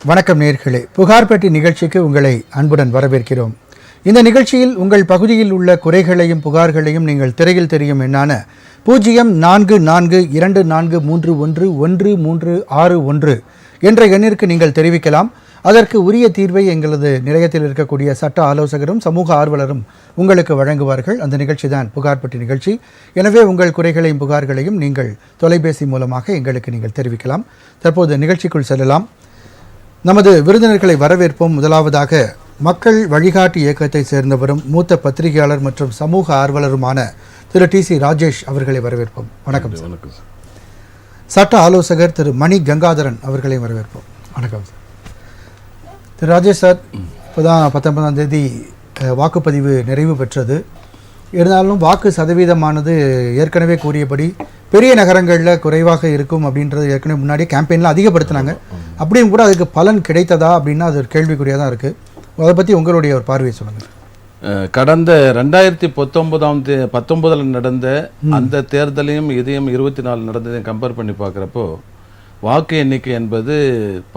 வணக்கம் நேயர்களே, புகார்பெட்டி நிகழ்ச்சிக்கு உங்களை அன்புடன் வரவேற்கிறோம். இந்த நிகழ்ச்சியில் உங்கள் பகுதியில் உள்ள குறைகளையும் புகார்களையும் நீங்கள் திரையில் தெரியும் எண்ணான 042434311361 என்ற எண்ணிற்கு நீங்கள் தெரிவிக்கலாம். அதற்கு உரிய தீர்வை எங்களது நிலையத்தில் இருக்கக்கூடிய சட்ட ஆலோசகரும் சமூக ஆர்வலரும் உங்களுக்கு வழங்குவார்கள். அந்த நிகழ்ச்சி தான் புகார்பெட்டி நிகழ்ச்சி. எனவே உங்கள் குறைகளையும் புகார்களையும் நீங்கள் தொலைபேசி மூலமாக எங்களுக்கு நீங்கள் தெரிவிக்கலாம். தற்போது நிகழ்ச்சிக்குள் செல்லலாம். நமது விருந்தினர்களை வரவேற்போம். முதலாவதாக மக்கள் வழிகாட்டு இயக்கத்தை சேர்ந்தவரும் மூத்த பத்திரிகையாளர் மற்றும் சமூக ஆர்வலருமான திரு TC ராஜேஷ் அவர்களை வரவேற்போம். வணக்கம் சார். வணக்கம் சார். சட்ட ஆலோசகர் திரு மணி கங்காதரன் அவர்களை வரவேற்போம். வணக்கம் சார். திரு ராஜேஷ் சார், இப்போதான் 19ஆம் தேதி வாக்குப்பதிவு நிறைவு பெற்றது. இருந்தாலும் வாக்கு சதவீதமானது ஏற்கனவே கூறியபடி பெரிய நகரங்களில் குறைவாக இருக்கும் அப்படின்றது ஏற்கனவே முன்னாடியே கேம்பெயினில் அதிகப்படுத்தினாங்க. அப்படியும் கூட அதுக்கு பலன் கிடைத்ததா அப்படின்னா அது ஒரு கேள்விக்குறியாக தான் இருக்குது. அதை பற்றி உங்களுடைய ஒரு பார்வையை சொல்லுங்கள். கடந்த 2019 நடந்த அந்த தேர்தலையும் இதையும் 24 நடந்ததையும் கம்பேர் பண்ணி பார்க்குறப்போ வாக்கு எண்ணிக்கை என்பது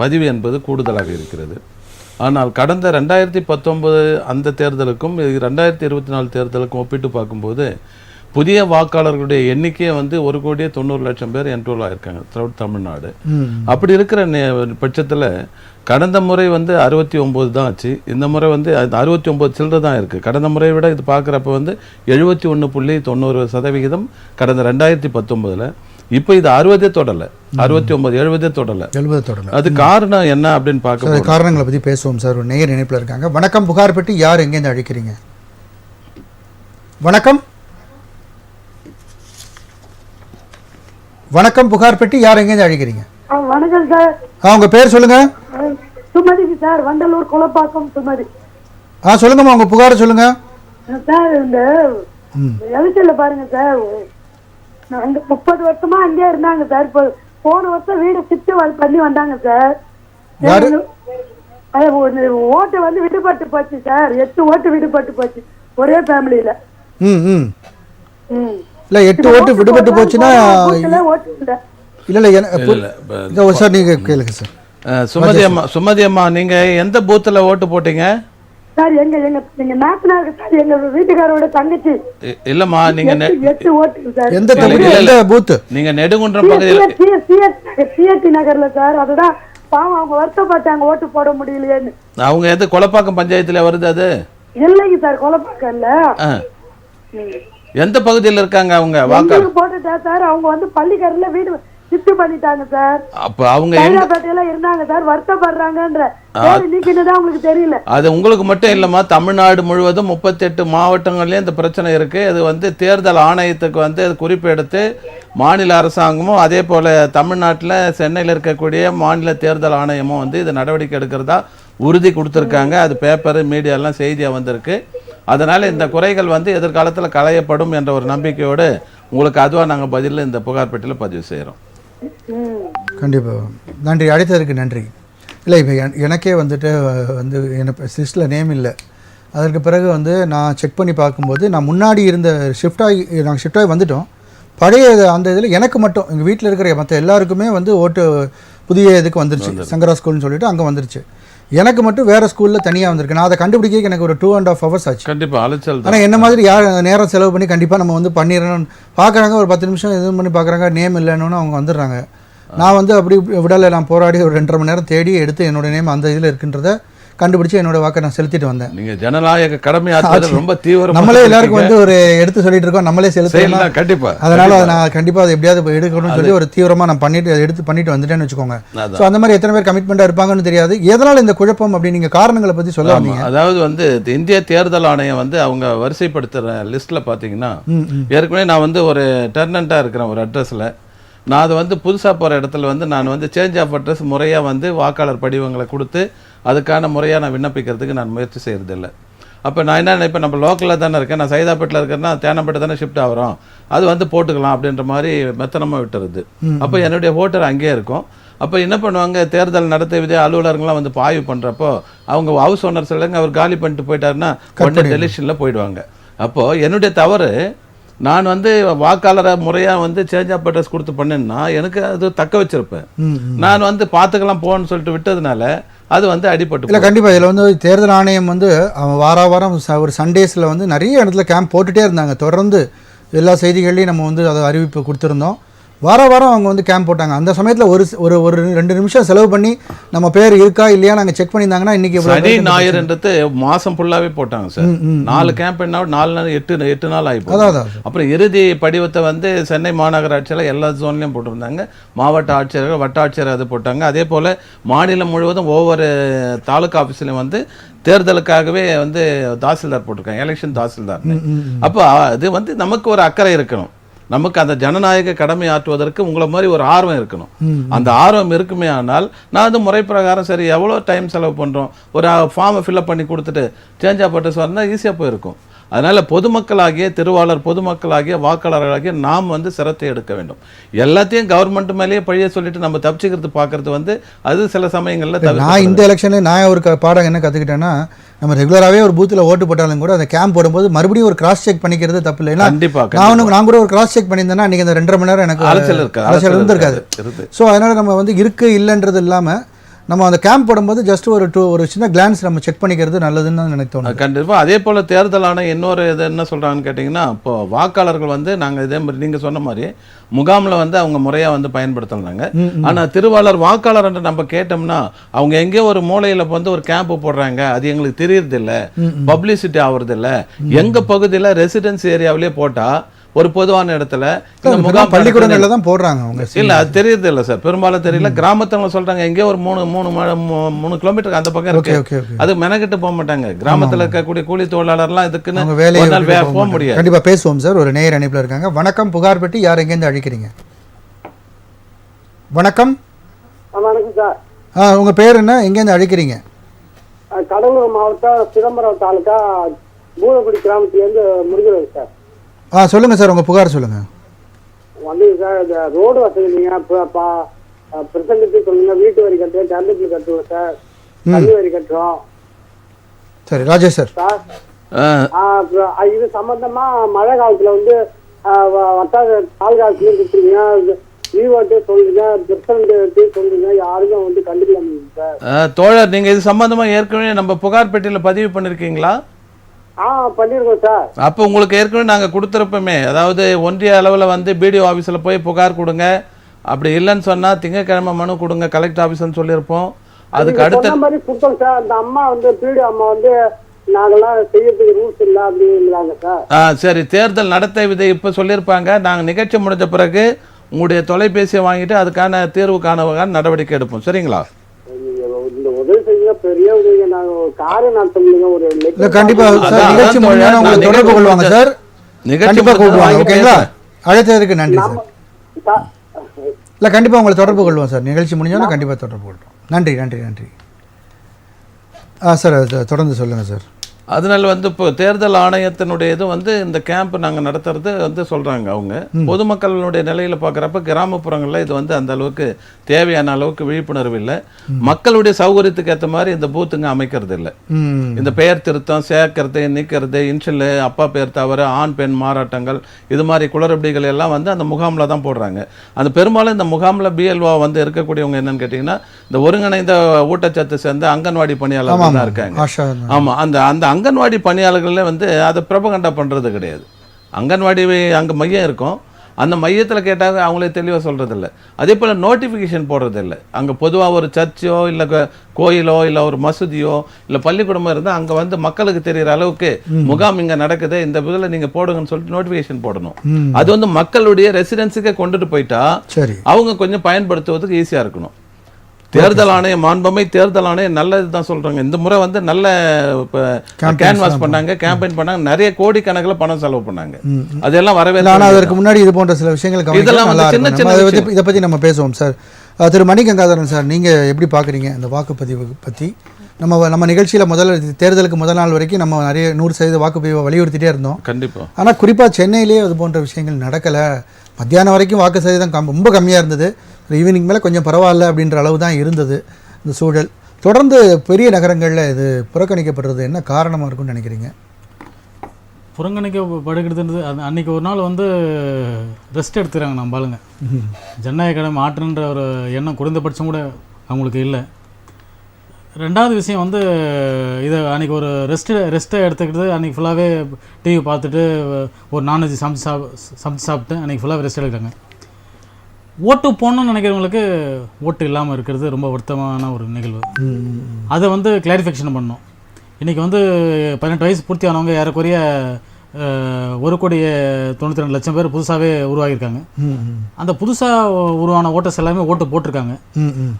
பதிவு என்பது கூடுதலாக இருக்கிறது. ஆனால் கடந்த 2019 அந்த தேர்தலுக்கும் 2024 தேர்தலுக்கும் ஒப்பிட்டு பார்க்கும்போது புதிய வாக்காளர்களுடைய எண்ணிக்கையை வந்து 1,90,00,000 பேர் என்ரோல் ஆயிருக்காங்க த்ரூஅவுட் தமிழ்நாடு. அப்படி இருக்கிற பட்சத்தில் கடந்த முறை வந்து 69 தான் ஆச்சு. இந்த முறை வந்து 69 சில்லறை தான் இருக்குது. கடந்த முறையை விட இது பார்க்குறப்ப வந்து 71.90% கடந்த 2019. இப்போ இது 60 தொடலை, 69 70 தொடலை. அது காரணம் என்ன அப்படின்னு பார்க்க காரணங்களை பற்றி பேசுவோம் சார். ஒரு நேயர் இணைப்பில் இருக்காங்க. வணக்கம், புகார்பெட்டி யார் எங்கேருந்து அழைக்கிறீங்க? வணக்கம் வணக்கம், புகார்பெட்டி யார் எங்கேருந்து அழைக்கிறீங்க? வணக்கம் சார். உங்க பேர் சொல்லுங்க. சுமதி சார், வண்டலூர் குலப்பாக்கம் சுமதி. சொல்லுங்கம்மா, உங்க புகாரை சொல்லுங்க சார். இந்த எலெக்ஷன்ல பாருங்க சார், 30 வருஷமா அங்கே இருந்தாங்க சார். இப்போ போன வருஷம் வீடு ஷிஃப்ட் பண்ணி வந்தாங்க சார். ஓட்டு வந்து விடுபட்டு போச்சு சார். 8 ஓட்டு விடுபட்டு போச்சு ஒரே ஃபேமிலியில. இல்ல 8 ஓட்டு விடுபட்டு போச்சுன்னா இல்ல சார், நீங்க கேளுங்க சார். சுமதி அம்மா, நீங்க எந்த பூத்துல ஓட்டு போட்டீங்க சார்? எங்க நாத்தனார் சார், எங்க வீட்டுக்காரோட தங்கச்சி. இல்லம்மா, நீங்க 8 ஓட்டு சார். எந்த பூத்? நீங்க நெடுங்குன்றம் பகுதியில் சிஎஸ்டி நகர்ல சார். அதுதான் பாவம், அவங்க வருத்தப்பட்டாங்க ஓட்டு போட முடியலையேன்னு. அவங்க எது கொலப்பாக்கம் பஞ்சாயத்துல வருது? அது இல்லைங்க சார், கொலப்பாக்கம் இல்ல. எந்த பகுதியில் இருக்காங்க அவங்க வாக்காளர்? போட்டுட்டா சார். அவங்க வந்து பள்ளிக்கரையில வீடு ஷிஃப்ட் பண்ணிட்டாங்க சார். அப்ப அவங்க பேட்டையில இருந்தாங்க சார். வருத்தப்படுறாங்கன்ற நீக்கினதான் உங்களுக்கு தெரியல. அது உங்களுக்கு மட்டும் இல்லம்மா, தமிழ்நாடு முழுவதும் 38 மாவட்டங்கள்லயும் இந்த பிரச்சனை இருக்கு. அது வந்து தேர்தல் ஆணையத்துக்கு வந்து அது குறிப்பு எடுத்து மாநில அரசாங்கமும் அதே போல தமிழ்நாட்டில் சென்னையில் இருக்கக்கூடிய மாநில தேர்தல் ஆணையமும் வந்து இது நடவடிக்கை எடுக்கிறதா உறுதி கொடுத்துருக்காங்க. அது பேப்பரு மீடியாலாம் செய்தியாக வந்திருக்கு. அதனால் இந்த குறைகள் வந்து எதிர்காலத்தில் களையப்படும் என்ற ஒரு நம்பிக்கையோடு உங்களுக்கு அதுவாக நாங்கள் பதிலில் இந்த புகார்பெட்டியில் பதிவு செய்கிறோம். கண்டிப்பாக நன்றி, அழைத்ததற்கு நன்றி. இல்லை, இப்போ எனக்கே வந்துட்டு வந்து எனக்கு லிஸ்ட்டில் நேம் இல்லை. அதற்கு பிறகு வந்து நான் செக் பண்ணி பார்க்கும்போது நான் முன்னாடி இருந்த நாங்கள் ஷிஃப்டாகி வந்துட்டோம். பழைய அந்த இதில் எனக்கு மட்டும், எங்கள் வீட்டில் இருக்கிற மற்ற எல்லாருக்குமே வந்து ஓட்டு புதிய இதுக்கு வந்துருச்சு. சங்கரா ஸ்கூல்னு சொல்லிட்டு அங்கே வந்துருச்சு. எனக்கு மட்டும் வேறு ஸ்கூலில் தனியாக வந்திருக்கு. நான் அதை கண்டுபிடிக்க எனக்கு ஒரு 2.5 hours ஆச்சு. கண்டிப்பாக அலைச்சல். ஆனால் என்ன மாதிரி யார் நேரம் செலவு பண்ணி கண்டிப்பாக நம்ம வந்து பண்ணிடணும்னு பார்க்குறாங்க. ஒரு 10 நிமிஷம் இது பண்ணி பார்க்குறாங்க, நேம் இல்லைன்னு அவங்க வந்துடுறாங்க. நான் வந்து அப்படி விடலை. நான் போராடி ஒரு 2.5 மணி நேரம் தேடி எடுத்து என்னோட நேம் அந்த இதில் இருக்குன்றத கண்டுபிடிச்சு என்னோட வாக்கை நான் செலுத்திட்டு வந்தேன். நீங்கள் ஜனநாயக கடமை ரொம்ப தீவிரம். நம்மளே எல்லாருக்கும் வந்து ஒரு எடுத்து சொல்லிட்டு இருக்கோம், நம்மளே செலுத்தலாம். கண்டிப்பாக. அதனால நான் கண்டிப்பாக அதை எப்படியாவது எடுக்கணும்னு சொல்லி ஒரு தீவிரமாக நான் பண்ணிட்டு வந்துட்டேன்னு வச்சுக்கோங்க. ஸோ அந்த மாதிரி எத்தனை பேர் கமிட்மெண்ட்டாக இருப்பாங்கன்னு தெரியாது. எதனால் இந்த குழப்பம் அப்படின்னு நீங்கள் காரணங்களை பற்றி சொல்ல வந்தீங்க. அதாவது வந்து இந்திய தேர்தல் ஆணையம் வந்து அவங்க வரிசைப்படுத்துகிற லிஸ்ட்டில் பார்த்தீங்கன்னா ஏற்கனவே நான் வந்து ஒரு டெர்னண்ட்டாக இருக்கிறேன் ஒரு அட்ரஸில். நான் அதை வந்து புதுசாக போகிற இடத்துல வந்து நான் வந்து சேஞ்ச் ஆஃப் அட்ரஸ் முறையாக வந்து வாக்காளர் படிவங்களை கொடுத்து அதுக்கான முறையாக நான் விண்ணப்பிக்கிறதுக்கு நான் முயற்சி செய்கிறதில்லை. அப்போ நான் என்ன நினைப்பேன், நம்ம லோக்கலில் தானே இருக்கேன், நான் சைதாப்பேட்டில் இருக்கிறேன்னா தேனப்பேட்டை தானே ஷிஃப்ட் ஆகிறோம், அது வந்து போட்டுக்கலாம் அப்படின்ற மாதிரி மெத்தனமாக விட்டுறது. அப்போ என்னுடைய ஓட்டர் அங்கேயே இருக்கும். அப்போ என்ன பண்ணுவாங்க, தேர்தல் நடத்தை வித அலுவலர்கள்லாம் வந்து ஆய்வு பண்ணுறப்போ அவங்க ஹவுஸ் ஓனர் சொல்லுங்க, அவர் காலி பண்ணிட்டு போயிட்டாருன்னா உடனே டெலிஷனில் போயிடுவாங்க. அப்போது என்னுடைய தவறு, நான் வந்து வாக்காளரை முறையாக வந்து சேஞ்ச் ஆஃப் அட்ரஸ் கொடுத்து பண்ணேன்னா எனக்கு அது தக்க வச்சிருப்பேன். நான் வந்து பார்த்துக்கலாம் போன்னு சொல்லிட்டு விட்டதுனால அது வந்து அடிபட்டு இல்லை கண்டிப்பாக இதில் வந்து தேர்தல் ஆணையம் வந்து வாரம் ஒரு சண்டேஸில் வந்து நிறைய இடத்துல கேம்ப் போட்டுகிட்டே இருந்தாங்க. தொடர்ந்து எல்லா செய்திகள்லையும் நம்ம வந்து அதை அறிவிப்பு கொடுத்துருந்தோம். வாரம் அவங்க வந்து கேம்ப் போட்டாங்க. அந்த சமயத்தில் ஒரு 2 நிமிஷம் செலவு பண்ணி நம்ம பேர் இருக்கா இல்லையா நாங்கள் செக் பண்ணியிருந்தாங்கன்னா இன்றைக்கி சனி ஞாயிறுன்றது மாதம் ஃபுல்லாகவே போட்டாங்க சார். 4 கேம்ப் என்ன 4 நாள் 8 நாள் ஆகிப்போம். அப்புறம் இறுதி படிவத்தை வந்து சென்னை மாநகராட்சியில் எல்லா ஜோன்லையும் போட்டிருந்தாங்க. மாவட்ட ஆட்சியர்கள் வட்ட ஆட்சியர் அது போட்டாங்க. அதே போல் மாநிலம் முழுவதும் ஒவ்வொரு தாலுக்கா ஆஃபீஸ்லையும் வந்து தேர்தலுக்காகவே வந்து தாசில்தார் போட்டிருக்காங்க, எலெக்ஷன் தாசில்தார். அப்போ அது வந்து நமக்கு ஒரு அக்கறை இருக்கணும், நமக்கு அந்த ஜனநாயக கடமை ஆற்றுவதற்கு உங்களை மாதிரி ஒரு ஆர்வம் இருக்கணும். அந்த ஆர்வம் இருக்குமே ஆனால் நான் வந்து முறை பிரகாரம் சரி எவ்வளோ டைம் செலவு பண்ணுறோம், ஒரு ஃபார்மை ஃபில்அப் பண்ணி கொடுத்துட்டு சேஞ்ச் ஆஃப் அட்ரஸ் வரணும்னா ஈஸியாக போயிருக்கும். அதனால் பொதுமக்களாகிய திருவாளர் பொதுமக்களாகிய வாக்காளர்களாகிய நாம் வந்து சிரத்தை எடுக்க வேண்டும். எல்லாத்தையும் கவர்மெண்ட் மேலேயே பழிய சொல்லிட்டு நம்ம தப்பிச்சுக்கிறது பார்க்கறது வந்து அது சில சமயங்களில் நான் இந்த எலெக்ஷனில் நான் ஒரு பாடம் என்ன கற்றுக்கிட்டேன்னா, நம்ம ரெகுலராகவே ஒரு பூத்தில் ஓட்டு போட்டாலும் கூட அந்த கேம்ப் போடும்போது மறுபடியும் ஒரு கிராஸ் செக் பண்ணிக்கிறது தப்பு இல்லை. கண்டிப்பாக நான் கூட ஒரு கிராஸ் செக் பண்ணியிருந்தேன்னா அன்றைக்கி அந்த 2.5 மணி நேரம் எனக்கு அலைச்சல் இருந்திருக்காது. ஸோ அதனால் நம்ம வந்து இருக்குது இல்லைன்றது இல்லாமல் நம்ம அந்த கேம்ப் போடும்போது ஜஸ்ட் ஒரு சின்ன கிளான்ஸ் நம்ம செக் பண்ணிக்கிறது நல்லதுன்னு தான் எனக்கு தோணும். கண்டிப்பாக. அதே போல் தேர்தலான இன்னொரு இது என்ன சொல்கிறாங்கன்னு கேட்டிங்கன்னா, இப்போ வாக்காளர்கள் வந்து நாங்கள் இதே மாதிரி நீங்கள் சொன்ன மாதிரி முகாமில் வந்து அவங்க முறையாக வந்து பயன்படுத்துனாங்க. ஆனால் திருவாளர் வாக்காளர் என்று நம்ம கேட்டோம்னா அவங்க எங்கேயோ ஒரு மூலையில் வந்து ஒரு கேம்ப் போடுறாங்க, அது எங்களுக்கு தெரியறதில்லை, பப்ளிசிட்டி ஆகுறதில்லை. எங்கள் பகுதியில் ரெசிடென்ஸ் ஏரியாவிலே போட்டால் ஒரு பொதுவான இடத்துல முகாம் பள்ளிக்கூடங்கள்ல தான் போடுறாங்க அவங்க. இல்ல அது தெரியுது இல்லை சார், பெரும்பாலும் தெரியல. கிராமத்துல சொல்றாங்க எங்கேயோ ஒரு 3 கிலோமீட்டருக்கு அந்த பக்கம் இருக்கு, அது மெனக்கிட்டு போக மாட்டாங்க. கிராமத்துல இருக்கக்கூடிய கூலி தொழிலாளர்லாம் இதுக்குன்னு வேலையை போக முடியாது. கண்டிப்பா பேசுவோம் சார். ஒரு நேயர் அனுப்பில இருக்காங்க. வணக்கம், புகார் பெட்டி, யார் எங்கேருந்து அழைக்கிறீங்க? வணக்கம். வணக்கம் சார். உங்க பேர் என்ன, எங்கேருந்து அழைக்கிறீங்க? கடலூர் மாவட்டம் சிதம்பரம் தாலுக்கா பூதக்குடி கிராமத்துலேருந்து முருகன் சார். சொல்லுங்க சார், உங்க புகார் சொல்லுங்க. வந்து சார் இந்த ரோடு வசதி இல்லைங்க, பிரசங்கத்துக்கு சொல்லுங்க. வீட்டு வரி கட்டுறோம், கரண்ட் பில் கட்டுவோம் சார், தண்ணி வரி கட்டுறோம். சரி ராஜேஷ் சார். இது சம்பந்தமா மழை காலத்துல வந்து வட்டார தாலுகாசுல கொடுத்துருங்க, ஈவோட்டே சொல்லுங்க, பிரசிடண்ட் சொல்லுங்க, யாருக்கும் வந்து கண்டுபிடிக்க சார். தோழர், நீங்க இது சம்பந்தமா ஏற்கனவே நம்ம புகார் பெட்டியில பதிவு பண்ணிருக்கீங்களா? பண்ணிருக்கோம் சார். அப்போ உங்களுக்கு ஏற்கனவே நாங்கள் கொடுத்துருப்போமே, அதாவது ஒன்றிய அளவில் வந்து பிடிஓ ஆஃபீஸில் போய் புகார் கொடுங்க, அப்படி இல்லைன்னு சொன்னால் திங்கக்கிழமை மனு கொடுங்க கலெக்டர் ஆஃபீஸ்ன்னு சொல்லியிருப்போம். அதுக்கு அடுத்த மாதிரி கொடுத்தோம் சார். அந்த அம்மா வந்து பிடிஓ அம்மா வந்து நாங்களாம் செய்யறதுக்கு ரூல்ஸ் இல்லை அப்படிங்கிறாங்க சார். சரி, தேர்தல் நடத்தை விதை இப்போ சொல்லியிருப்பாங்க. நாங்கள் நிகழ்ச்சி முடிஞ்ச பிறகு உங்களுடைய தொலைபேசியை வாங்கிட்டு அதுக்கான தீர்வு காண நடவடிக்கை எடுப்போம். சரிங்களா? பெரிய உதவி. நாங்க காரை நடத்தணுங்க, ஒரு கண்டிப்பா நிகழ்ச்சி முடிஞ்சா உங்களை தொடர்பு கொள்வாங்க சார். கண்டிப்பா கூப்பிடுவாங்க. ஓகேங்களா? அழைத்ததற்கு நன்றி சார். இல்லை கண்டிப்பா உங்களை தொடர்பு கொள்வோம் சார். நிகழ்ச்சி முடிஞ்சோன்னா கண்டிப்பா தொடர்பு கொள்வோம். நன்றி நன்றி நன்றி. சார் தொடர்ந்து சொல்லுங்க சார். அதனால வந்து இப்போ தேர்தல் ஆணையத்தினுடைய இது வந்து இந்த கேம்ப் நாங்கள் நடத்துறது வந்து சொல்கிறாங்க. அவங்க பொதுமக்களுடைய நிலையில் பார்க்குறப்ப கிராமப்புறங்களில் இது வந்து அந்த அளவுக்கு தேவையான அளவுக்கு விழிப்புணர்வு இல்லை. மக்களுடைய சௌகரியத்துக்கு ஏற்ற மாதிரி இந்த பூத்துங்க அமைக்கிறது இல்லை. இந்த பெயர் திருத்தம், சேர்க்கறது, நீக்கிறது, இன்ஷியல், அப்பா பேர் தவிர ஆண் பெண் மாறாட்டங்கள், இது மாதிரி குளறுபடிகள் எல்லாம் வந்து அந்த முகாமில் தான் போடுறாங்க. அந்த பெரும்பாலும் இந்த முகாமில் பிஎல்ஓ வந்து இருக்கக்கூடியவங்க என்னன்னு கேட்டிங்கன்னா இந்த ஒருங்கிணைந்த ஊட்டச்சத்து சேர்ந்த அங்கன்வாடி பணியாளர்கள் தான் இருக்காங்க. ஆமாம், அந்த அங்கன்வாடி பணியாளர்களே வந்து அதை பிரபகண்டா பண்ணுறது கிடையாது. அங்கன்வாடி அங்கே மையம் இருக்கும், அந்த மையத்தில் கேட்டாங்க அவங்களே தெளிவாக சொல்கிறதில்ல. அதே போல் நோட்டிஃபிகேஷன் போடுறதில்லை. அங்கே பொதுவாக ஒரு சர்ச்சோ இல்லை கோயிலோ இல்லை ஒரு மசூதியோ இல்லை பள்ளிக்கூடமோ இருந்தால் அங்கே வந்து மக்களுக்கு தெரிகிற அளவுக்கு முகாம் இங்கே நடக்குது, இந்த இதில் நீங்கள் போடுங்கன்னு சொல்லிட்டு நோட்டிஃபிகேஷன் போடணும். அது வந்து மக்களுடைய ரெசிடென்ஸுக்கே கொண்டுட்டு போயிட்டா அவங்க கொஞ்சம் பயன்படுத்துவதுக்கு ஈஸியாக இருக்கணும். தேர்தல் ஆணையம் மாண்பமை தேர்தல் ஆணையம் நல்லது தான் சொல்றாங்க. இந்த முறை வந்து நல்ல கேன்வாஸ் பண்ணாங்க, கேம்பெயின் பண்ணாங்க, நிறைய கோடிக்கணக்கில் பணம் செலவு பண்ணாங்க. அதெல்லாம் வரவே இல்லை. ஆனால் அதற்கு முன்னாடி இது போன்ற சில விஷயங்கள் இதெல்லாம் இதை பற்றி நம்ம பேசுவோம் சார். திரு மணிகங்காதரன் சார், நீங்கள் எப்படி பார்க்குறீங்க இந்த வாக்குப்பதிவு பற்றி? நம்ம நிகழ்ச்சியில் தேர்தலுக்கு முதல் நாள் வரைக்கும் நம்ம நிறைய 100% வாக்குப்பதிவை வலியுறுத்திட்டே இருந்தோம். கண்டிப்பாக. ஆனால் குறிப்பாக சென்னையிலேயே அது போன்ற விஷயங்கள் நடக்கலை. மத்தியானம் வரைக்கும் வாக்கு சதவீதம் ரொம்ப கம்மியாக இருந்தது. ஈவினிங் மேலே கொஞ்சம் பரவாயில்ல அப்படின்ற அளவு தான் இருந்தது இந்த சூழல். தொடர்ந்து பெரிய நகரங்களில் இது புறக்கணிக்கப்படுறது என்ன காரணமாக இருக்குன்னு நினைக்கிறீங்க? புறக்கணிக்கப்படுகிறதுன்றது அன்றைக்கி ஒரு நாள் வந்து ரெஸ்ட் எடுத்துக்கிறாங்க நம்ம ஆளுங்க. ஜனநாயக கடமை ஆற்றுன்ற ஒரு எண்ணம் குறைந்தபட்சம் கூட அவங்களுக்கு இல்லை. ரெண்டாவது விஷயம் வந்து இது அன்றைக்கி ஒரு ரெஸ்ட்டை எடுத்துக்கிட்டு அன்றைக்கி ஃபுல்லாகவே டிவி பார்த்துட்டு ஒரு நான்வெஜ் சமைச்சு சாப்பிட்டு அன்றைக்கி ஃபுல்லாக ரெஸ்ட் எடுக்கிறாங்க. ஓட்டு போடணும்னு நினைக்கிறவங்களுக்கு ஓட்டு இல்லாமல் இருக்கிறது ரொம்ப வருத்தமான ஒரு நிகழ்வு. அதை வந்து கிளாரிஃபிகேஷன் பண்ணணும். இன்றைக்கி வந்து 18 வயசு பூர்த்தி ஆனவங்க ஏறக்குறைய 1,92,00,000 பேர் புதுசாகவே உருவாகியிருக்காங்க. அந்த புதுசாக உருவான ஓட்டர்ஸ் எல்லாமே ஓட்டு போட்டிருக்காங்க.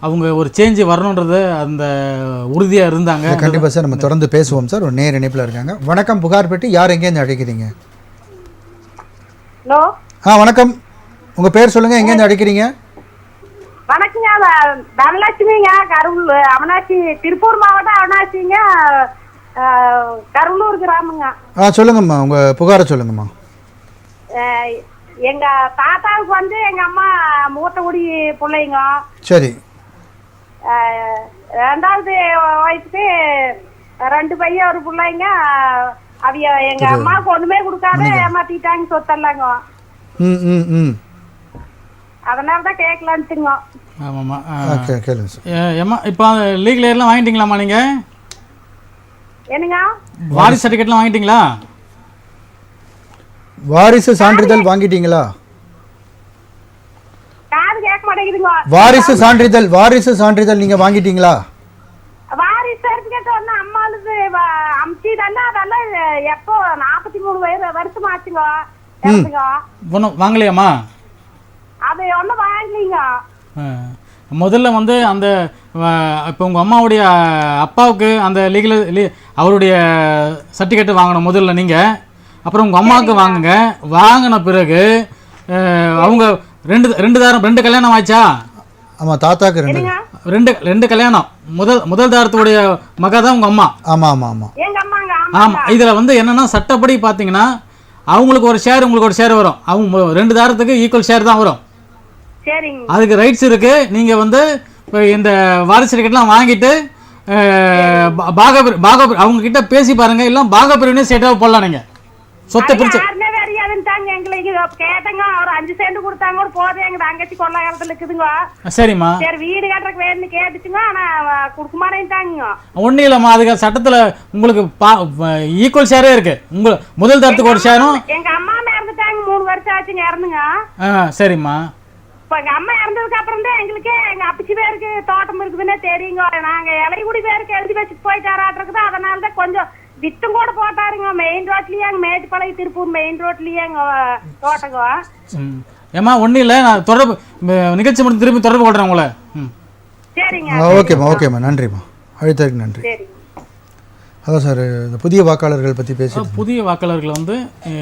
அவங்க ஒரு சேஞ்சு வரணுன்றது அந்த உறுதியாக இருந்தாங்க. கண்டிப்பாக சார், நம்ம தொடர்ந்து பேசுவோம் சார். ஒரு நேர் இணைப்பில் இருக்காங்க. வணக்கம், புகார் பெட்டி. யார் எங்கேருந்து அழைக்கிறீங்க? ஹலோ. வணக்கம், உங்கள் பேர் சொல்லுங்கள், எங்கேருந்து அழைக்கிறீங்க? வணக்கங்க, தனலட்சுமிங்க, கருவூர் அவனாசி, திருப்பூர் மாவட்டம் அவனாசிங்க, கருவூர் கிராமங்க. சொல்லுங்கம்மா, உங்கள் புகாரை சொல்லுங்கம்மா. எங்க தாத்தாவுக்கு வந்து எங்க அம்மா மூத்தகுடி பிள்ளைங்க. சரி. ரெண்டாவது வயசுக்கு 2 பையன் ஒரு பிள்ளைங்க. அவிய எங்க அம்மாவுக்கு ஒண்ணுமே கொடுக்காத ஏமாத்திட்டாங்க சொத்தல்லாங்க. அதனாலதான் கேட்கலான்ட்டுங்க. ஆமாம்மா, கேளுங்க சார். ஏம்மா இப்போ லீகல் ஏர்லாம் வாங்கிட்டீங்களாம்மா? நீங்கள் என்னங்க வாரிசு சர்டிஃபிகேட்லாம் வாங்கிட்டீங்களா? வாரிசு சான்றிதழ் வாங்கிட்டீங்களா? காது கேட்க மாட்டேங்குதுங்க. வாரிசு சான்றிதழ் நீங்க வாங்கிட்டீங்களா? வாரிசு சர்டிஃபிகேட் வந்து அம்மாளுக்கு அம்ச்சிதானே. அதெல்லாம் எப்போ 43 வருஷம் ஆச்சுங்க. ஒன்றும் வாங்கலையாம்மா? அது ஒன்றும் வாங்கலீங்க. முதல்ல வந்து அந்த இப்போ உங்கள் அம்மாவுடைய அப்பாவுக்கு அந்த அவருடைய சர்டிஃபிகேட்டு வாங்கணும் முதல்ல நீங்கள். அப்புறம் உங்கள் அம்மாவுக்கு வாங்குங்க. வாங்கின பிறகு அவங்க ரெண்டு கல்யாணம் ஆச்சா? ஆமாம், தாத்தாக்கு ரெண்டு கல்யாணம். முதல் தாரத்துடைய மக தான் உங்கள் அம்மா. ஆமாம். இதில் வந்து என்னென்னா சட்டப்படி பார்த்தீங்கன்னா அவங்களுக்கு ஒரு ஷேர் உங்களுக்கு ஒரு ஷேர் வரும். அவங்க 2 தாரத்துக்கு ஈக்குவல் ஷேர் தான் வரும். அதுக்கு ரைட்ஸ் இருக்கு. நீங்க வந்து இந்த வாரிசு சர்டிஃபிகேட்லாம் வாங்கிட்டு அவங்க கிட்ட பேசி பாருங்க. இல்ல பாகப்பிரிவினை ஸ்டேட்டாக போடலாம். நீங்க சொத்தை பிரிச்சு சரிம்மா. ஒன்னும் இல்லம்மா, அதுக்கு சட்டத்துல உங்களுக்கு ஈக்குவல் ஷேரே இருக்கு. உங்களுக்கு முதல் தரத்துக்கு ஒரு ஷேரும். எங்க அம்மா இறந்துட்டாங்க, 3 வருஷம் ஆச்சுங்க இறந்துங்க. சரிம்மா. இப்ப எங்க அம்மா இறந்ததுக்கு அப்புறம் தான் எங்களுக்கு எங்க அப்பச்சி பேருக்கு தோட்டம் இருக்குதுன்னு தெரியுங்க. நாங்க இலைக்குடி பேருக்கு எழுதி வச்சுட்டு போயிட்டாராட்டிருக்குது. அதனாலதான் கொஞ்சம் வித்தும் கூட போட்டாருங்க. மெயின் ரோட்லயே மேட்டுப்பாளையம் திருப்பூர் மெயின் ரோட்லயே எங்க தோட்டங்க. ஏமா ஒன்றும் இல்லை, நான் தொடர்பு நிகழ்ச்சி மட்டும் திரும்பி தொடர்பு கொள்றேன் உங்களை. சரிங்க. ஓகேம்மா, நன்றிம்மா, அழைத்ததுக்கு நன்றி. அதான் சார், இந்த புதிய வாக்காளர்கள் பற்றி பேசி. புதிய வாக்காளர்கள் வந்து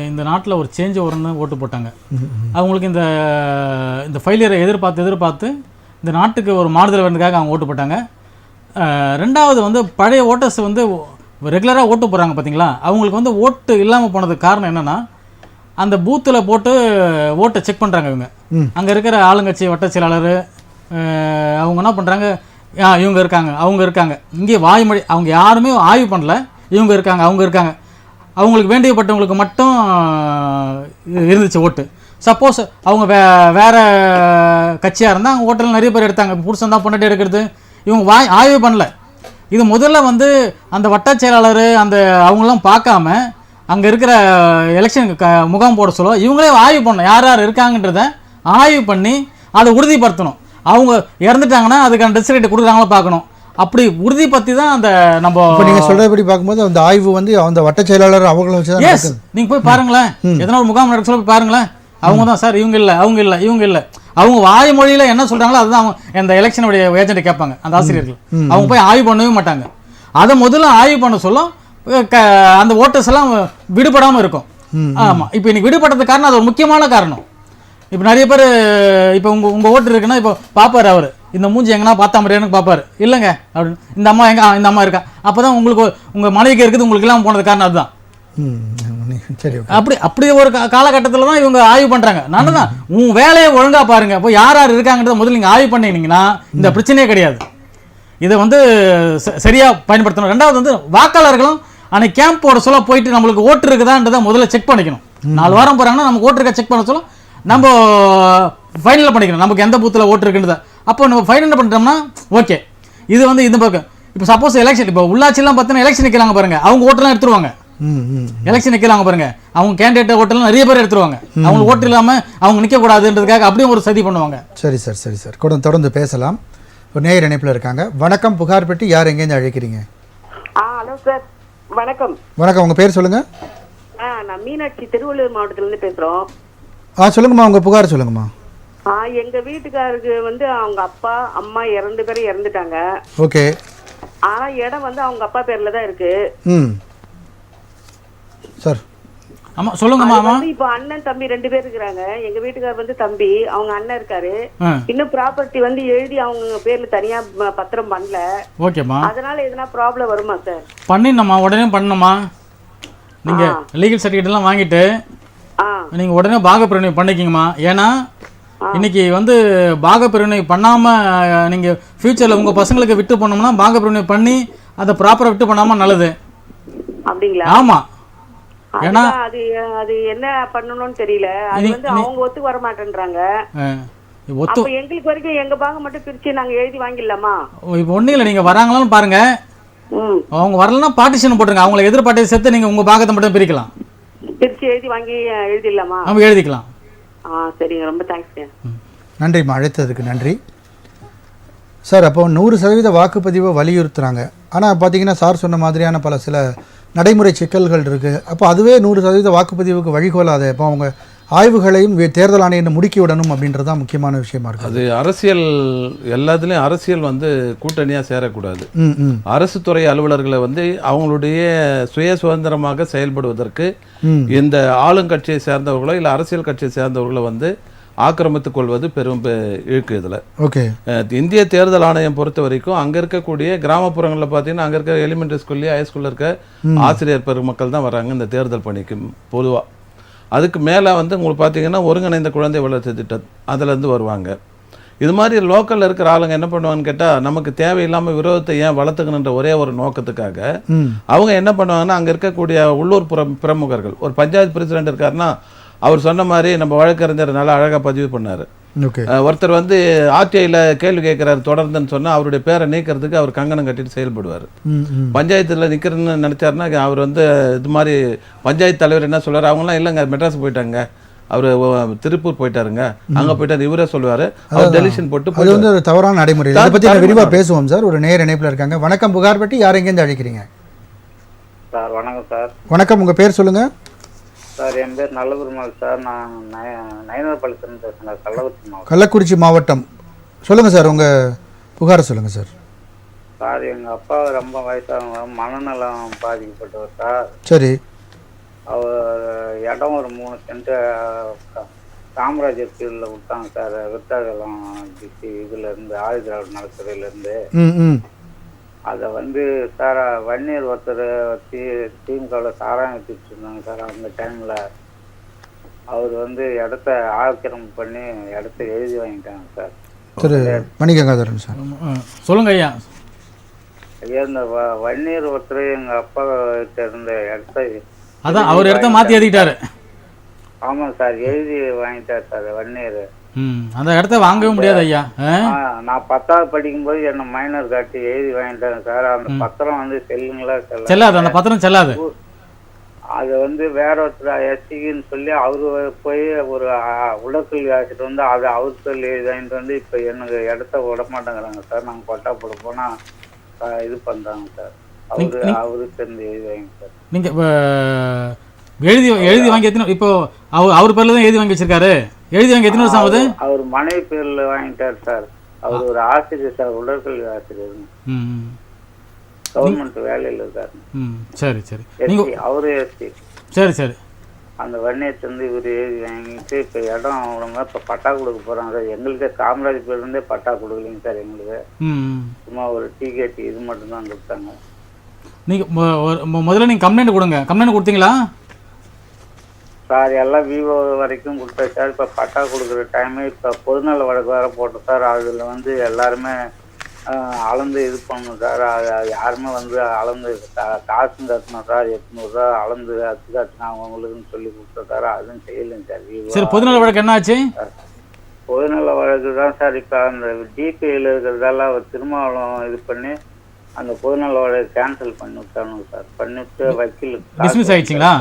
இந்த நாட்டில் ஒரு சேஞ்ச் வரும்னு ஓட்டு போட்டாங்க. அவங்களுக்கு இந்த ஃபெயிலியரை எதிர்பார்த்து இந்த நாட்டுக்கு ஒரு மாறுதல் வேணுக்காக அவங்க ஓட்டு போட்டாங்க. ரெண்டாவது வந்து பழைய ஓட்டர்ஸ் வந்து ரெகுலராக ஓட்டு போடுறாங்க பார்த்தீங்களா, அவங்களுக்கு வந்து ஓட்டு இல்லாமல் போனதுக்கு காரணம் என்னென்னா அந்த பூத்தில் போட்டு ஓட்டை செக் பண்ணுறாங்க. இவங்க அங்கே இருக்கிற ஆளுங்கட்சி வட்ட செயலாளர் அவங்க என்ன பண்ணுறாங்க, இவங்க இருக்காங்க அவங்க இருக்காங்க, இங்கே வாய்மொழி அவங்க யாருமே ஆய்வு பண்ணல. இவங்க இருக்காங்க அவங்க இருக்காங்க, அவங்களுக்கு வேண்டியப்பட்டவங்களுக்கு மட்டும் இருந்துச்சு ஓட்டு. சப்போஸ் அவங்க வேறு கட்சியாக இருந்தால் அவங்க ஓட்டெல்லாம் நிறைய பேர் எடுத்தாங்க. புருஷன் தான் பொண்டாட்டி எடுக்கிறது. இவங்க ஆய்வு பண்ணல. இது முதல்ல வந்து அந்த வட்ட செயலாளர் அந்த அவங்களாம் பார்க்காம அங்கே இருக்கிற எலெக்ஷன் முகாம் போட சொல்ல இவங்களே ஆய்வு பண்ணணும். யார் யார் இருக்காங்கன்றத ஆய்வு பண்ணி அதை உறுதிப்படுத்தணும். அவங்க இறந்துட்டாங்கன்னா அதுக்கான டெத் சர்டிஃபிகேட் கொடுக்குறாங்களா பார்க்கணும். அப்படி உறுதி பற்றி தான் அந்த நம்ம நீங்கள் சொல்கிறபடி பார்க்கும்போது அந்த ஆய்வு வந்து அந்த வட்ட செயலாளர் அவங்கள வச்சு தான். எஸ், நீங்கள் போய் பாருங்களேன், எதனா ஒரு முகாம் நடக்க சொல்ல போய் பாருங்களேன். அவங்க தான் சார், இவங்க இல்லை. அவங்க வாய்மொழியில் என்ன சொல்கிறாங்களோ அதுதான் அவங்க இந்த எலெக்ஷனுடைய ஏஜென்ட்டை கேட்பாங்க. அந்த ஆசிரியர்கள் அவங்க போய் ஆய்வு பண்ணவே மாட்டாங்க. அதை முதல்ல ஆய்வு பண்ண சொல்ல அந்த ஓட்டர்ஸ் எல்லாம் விடுபடாமல் இருக்கும். ஆமாம், இப்போ இன்னைக்கு விடுபட்டதுக்கு காரணம் அது ஒரு முக்கியமான காரணம். இப்போ நிறைய பேர் இப்போ உங்கள் ஓட்டு இருக்குன்னா இப்போ பார்ப்பார், அவர் இந்த மூஞ்சி எங்கன்னா பார்த்தா மாதிரியானு பார்ப்பார். இல்லைங்க அப்படின்னு இந்த அம்மா இந்த அம்மா இருக்கா, அப்போ தான் உங்களுக்கு உங்கள் மனைவிக்கு இருக்குது உங்களுக்கு எல்லாம் போனது காரணம் அதுதான். அப்படி ஒரு காலகட்டத்தில் தான் இவங்க ஆய்வு பண்ணுறாங்க. நான் தான் உன் வேலையை ஒழுங்காக பாருங்கள். இப்போ யார் யார் இருக்காங்கன்றத முதல்ல நீங்கள் ஆய்வு பண்ணிங்கன்னா இந்த பிரச்சனையே கிடையாது. இதை வந்து சரியாக பயன்படுத்தணும். ரெண்டாவது வந்து வாக்காளர்களும் அன்னைக்கு கேம்ப் போட சொல்ல போயிட்டு நம்மளுக்கு ஓட்டு இருக்குதான்றதை முதல்ல செக் பண்ணிக்கணும். 4 வாரம் போகிறாங்கன்னா நமக்கு ஓட்டு இருக்கா செக் பண்ண சொல்ல நம்ம ஃபைனலில் பண்ணிக்கணும் நமக்கு எந்த பூத்தில் ஓட்டு இருக்குன்றத. அப்போ நம்ம ஃபைனல் பண்ணிட்டோம்னா ஓகே. இது வந்து இந்த பக்கம் இப்போ சப்போஸ் எலெக்ஷன் இப்போ உள்ளாட்சியெல்லாம் பார்த்தீங்கன்னா எலெக்ஷன் நிற்கிறாங்க பாருங்க, அவங்க ஓட்டெல்லாம் எடுத்துருவாங்க. எலெக்ஷன் நிற்கிறாங்க பாருங்க, அவங்க கேண்டிடேட் ஓட்டெல்லாம் நிறைய பேர் எடுத்துருவாங்க. அவங்களுக்கு ஓட்டு இல்லாமல் அவங்க நிற்கக்கூடாதுன்றதுக்காக அப்படியும் ஒரு சதி பண்ணுவாங்க. சரி சார், சரி சார், தொடர்ந்து பேசலாம். ஒரு நேயர் இணைப்பில் இருக்காங்க. வணக்கம், புகார் பெட்டி, யார் எங்கேருந்து அழைக்கிறீங்க? ஹலோ சார், வணக்கம். வணக்கம், உங்கள் பேர் சொல்லுங்கள். நான் மீனாட்சி, திருவள்ளூர் மாவட்டத்திலேருந்து பேசுகிறோம். சொல்லுங்கம்மா, உங்கள் புகார் சொல்லுங்கம்மா. எங்க வீட்டுக்காருக்கு வந்து அவங்க அப்பா அம்மா 2 பேரும் இறந்துட்டாங்க. ஓகே. ஆனா இடம் வந்து அவங்க அப்பா பேர்ல தான் இருக்கு. சார். ஆமா, சொல்லுங்கம்மா. இப்போ அண்ணன் தம்பி 2 பேர் இருக்கிறாங்க. எங்க வீட்டுக்கார் வந்து தம்பி, அவங்க அண்ணன் இருக்காரு. இன்னும் ப்ராப்பர்ட்டி வந்து எழுதி அவங்க பேர்ல தனியா பத்திரம் பண்ணல. ஓகேம்மா. அதனால எதனா ப்ராப்ளம் வருமா சார்? பண்ணிடணும்மா, உடனே பண்ணணுமா. நீங்க லீகல் சர்டிஃபிகேட் எல்லாம் வாங்கிட்டு நீங்க உடனே பாகப்பிரிவினை பண்ணிக்கிங்கம்மா. ஏன்னா இன்னைக்கு வந்து பாகப்பிரிவினை பண்ணாம நீங்க ஃபியூச்சர்ல உங்க பசங்களுக்கு விட்டு பண்ணோம்னா பாகப்பிரிவினை பண்ணி அதை ப்ராப்பரா விட்டு பண்ணாம நல்லது. அப்படிங்களா? ஆமா. ஏன்னா அது என்ன பண்ணணும்னு தெரியல. அது வந்து அவங்க ஒத்து வர மாட்டேன்றாங்க. அப்ப எங்களுக்கு வரைக்கும் எங்க பாகம் மட்டும் பிரிச்சு நாங்க எழுதி வாங்கிடலாமா? இப்போ ஒண்ணு இல்ல, நீங்க வராங்களான்னு பாருங்க. அவங்க வரலன்னா பார்ட்டிஷன் போட்டுருங்க. அவங்களை எதிர்பார்ட்டி சேர்த்து நீங்க உங்க பாகத்தை மட்டும் பிரிக்கலாம். பிரிச்சு எழுதி வாங்கி எழுதிடலாமா? நம்ம எழுதிக்கலாம். சரிங்க, ரொம்ப தேங்க்ஸ். நன்றிம்மா, அழைத்ததுக்கு நன்றி சார். அப்போ 100% வாக்குப்பதிவை வலியுறுத்துறாங்க. ஆனால் பார்த்தீங்கன்னா சார் சொன்ன மாதிரியான சில நடைமுறை சிக்கல்கள் இருக்குது. அப்போ அதுவே 100% வாக்குப்பதிவுக்கு வழிகோலாத. இப்போ அவங்க ஆய்வுகளையும் தேர்தல் ஆணையம் முடுக்கி விடணும் அப்படின்றது தான் முக்கியமான விஷயமா இருக்குது. அது அரசியல், எல்லாத்துலேயும் அரசியல் வந்து கூட்டணியாக சேரக்கூடாது. அரசு துறை அலுவலர்களை வந்து அவங்களுடைய சுய சுதந்திரமாக செயல்படுவதற்கு இந்த ஆளுங்கட்சியை சேர்ந்தவர்களோ இல்லை அரசியல் கட்சியை சேர்ந்தவர்களோ வந்து ஆக்கிரமித்துக் கொள்வது பெரும் இழுக்கு. இதில் ஓகே, இந்திய தேர்தல் ஆணையம் பொறுத்த வரைக்கும் அங்கே இருக்கக்கூடிய கிராமப்புறங்களில் பார்த்தீங்கன்னா அங்கே இருக்க எலிமெண்ட்ரி ஸ்கூல்லேயே ஹைஸ்கூலில் இருக்க ஆசிரியர் பெருமக்கள் தான் வராங்க இந்த தேர்தல் பணிக்கு பொதுவாக. அதுக்கு மேலே வந்து உங்களுக்கு பார்த்தீங்கன்னா ஒருங்கிணைந்த குழந்தை வளர்ச்சி திட்டம் அதிலேருந்து வருவாங்க. இது மாதிரி லோக்கலில் இருக்கிற ஆளுங்க என்ன பண்ணுவாங்கன்னு கேட்டால், நமக்கு தேவையில்லாமல் விரோதத்தை ஏன் வளர்த்துக்கணுன்ற ஒரே ஒரு நோக்கத்துக்காக அவங்க என்ன பண்ணுவாங்கன்னா அங்கே இருக்கக்கூடிய உள்ளூர் பிரமுகர்கள், ஒரு பஞ்சாயத்து பிரசிடென்ட் இருக்காருன்னா அவர் சொன்ன மாதிரி நம்ம வழக்கறிஞர் நல்லா அழகாக பதிவு பண்ணார். ஒருத்தர் வந்து ஆர்டிஐயில் கேள்வி கேட்குறாரு தொடர்ந்துன்னு சொன்னால் அவருடைய பேரை நீக்கிறதுக்கு அவர் கங்கணம் கட்டிட்டு செயல்படுவார். பஞ்சாயத்தில் நிற்கிறன்னு நினச்சாருன்னா அவர் வந்து இது மாதிரி பஞ்சாயத்து தலைவர் என்ன சொல்வார், அவங்களாம் இல்லைங்க மெட்ராஸ் போயிட்டாங்க, அவர் திருப்பூர் போயிட்டாருங்க, அங்கே போயிட்டாரு, இவரே சொல்லுவார். அவர் டெலிஷன் போட்டு அது வந்து ஒரு தவறான நடைமுறை. அதை பற்றி விரிவாக பேசுவோம் சார். ஒரு நேர் இணைப்பில் இருக்காங்க. வணக்கம், புகார் பெட்டி, யார் எங்கேருந்து அழைக்கிறீங்க? சார் வணக்கம் சார். வணக்கம், உங்கள் பேர் சொல்லுங்கள். சார் என் பேர் நல்லபெருமாள் சார். நான் நயனார்பாளையத்துலேருந்து பேசுகிறேன், கள்ளக்குறிச்சி மாவட்டம். கள்ளக்குறிச்சி மாவட்டம். சொல்லுங்கள் சார், உங்கள் புகாரை சொல்லுங்கள் சார். சார் எங்கள் அப்பா ரொம்ப வயசானவங்க, மனநலம் பாதிக்கப்பட்டவர் சார். சரி. அவர் இடம் ஒரு 3 சென்ட் காமராஜர் ஃபீல்டில் விட்டாங்க சார், விருத்தாகலம் இதுலேருந்து ஆயுதிராவிட நலத்துறையிலேருந்து. அதை வந்து சார் வன்னியர் ஒருத்தர் வச்சு திமுகவில் சாராயம் வச்சுட்டு இருந்தாங்க சார். அந்த டைமில் அவர் வந்து இடத்த ஆக்கிரமிப்பு பண்ணி இடத்த எழுதி வாங்கிட்டாங்க சார். திரு மணிகங்காதரன் சார் சொல்லுங்க ஐயா. ஐயா, இந்த வன்னியர் ஒருத்தர் எங்கள் அப்பா கிட்ட இருந்த இடத்த அதான் அவர் இடத்த மாற்றி எழுதிட்டாரு. ஆமாம் சார், எழுதி வாங்கிட்டார் சார் வன்னியர். அந்த இடத்த வாங்கவே முடியாது ஐயா. நான் 10வது படிக்கும்போது என்ன மைனர் காட்டி எழுதி வாங்கிட்டாங்க சார். அந்த பத்திரம் வந்து செல்லுங்களா செல்லாது, அந்த பத்திரம் செல்லாது. அது வந்து வேற ஒருத்தர் எஸ்டிக்குன்னு சொல்லி அவரு போய் ஒரு உடற்கல்வி ஆசிரியர் வந்து அதை அவர் சொல்லி எழுதி வாங்கிட்டு வந்து இப்போ எனக்கு இடத்த விட மாட்டேங்கிறாங்க சார். நாங்கள் பட்டா போட போனால் இது பண்ணுறாங்க சார். அவருக்கு தெரிஞ்சு எழுதி வாங்கி சார். நீங்கள் எழுதி வாங்கி எத்தனை இப்போ அவர் பேர்ல தான் எழுதி வாங்கி வச்சிருக்காரு. எழுதி வாங்கி எத்தனை வருஷம் ஆகுது? அவர் மனைவி பேர்ல வாங்கிட்டார் சார். அவர் ஒரு ஆசிரியர் சார், உடற்கல்வி ஆசிரியர், கவர்மெண்ட் வேலையில் இருக்காரு. சரி சரி. அவரு எஸ்டி. சரி சரி. அந்த வன்னியத்தை வந்து இவர் எழுதி வாங்கிட்டு இப்போ இடம் விடுங்க, இப்போ பட்டா கொடுக்க போகிறாங்க சார். எங்களுக்கு காமராஜ் பேர்லேருந்தே பட்டா கொடுக்கலைங்க சார். எங்களுக்கு சும்மா ஒரு டிகேட் இது மட்டும்தான் கொடுத்தாங்க. நீங்கள் முதல்ல நீங்கள் கம்ப்ளைண்ட் கொடுங்க. கம்ப்ளைண்ட் கொடுத்தீங்களா சார்? எல்லாம் விவோ வரைக்கும் கொடுத்தேன் சார். இப்போ பட்டா கொடுக்குற டைமு இப்போ பொதுநல வழக்கு வேறு போட்டோம் சார். அதில் வந்து எல்லாருமே அளந்து இது பண்ணணும் சார். அது யாருமே வந்து அளந்து காசும் கட்டணும் சார். 800 ரூபா அளந்து அச்சு காட்டினா அவங்களுக்குன்னு சொல்லி கொடுத்தோம் சார். அதுவும் செய்யலைங்க சார். சரி, பொதுநல வழக்கு என்ன ஆச்சு? பொதுநல வழக்கு தான் சார். இப்போ அந்த டிபிஐயில் இருக்கிறதெல்லாம் திருமாவளம் இது பண்ணி அந்த பொதுநல வழக்கு கேன்சல் பண்ணி விட்டானுங்க சார். பண்ணிவிட்டு டிஸ்மிஸ் ஆயிடுச்சுங்களா?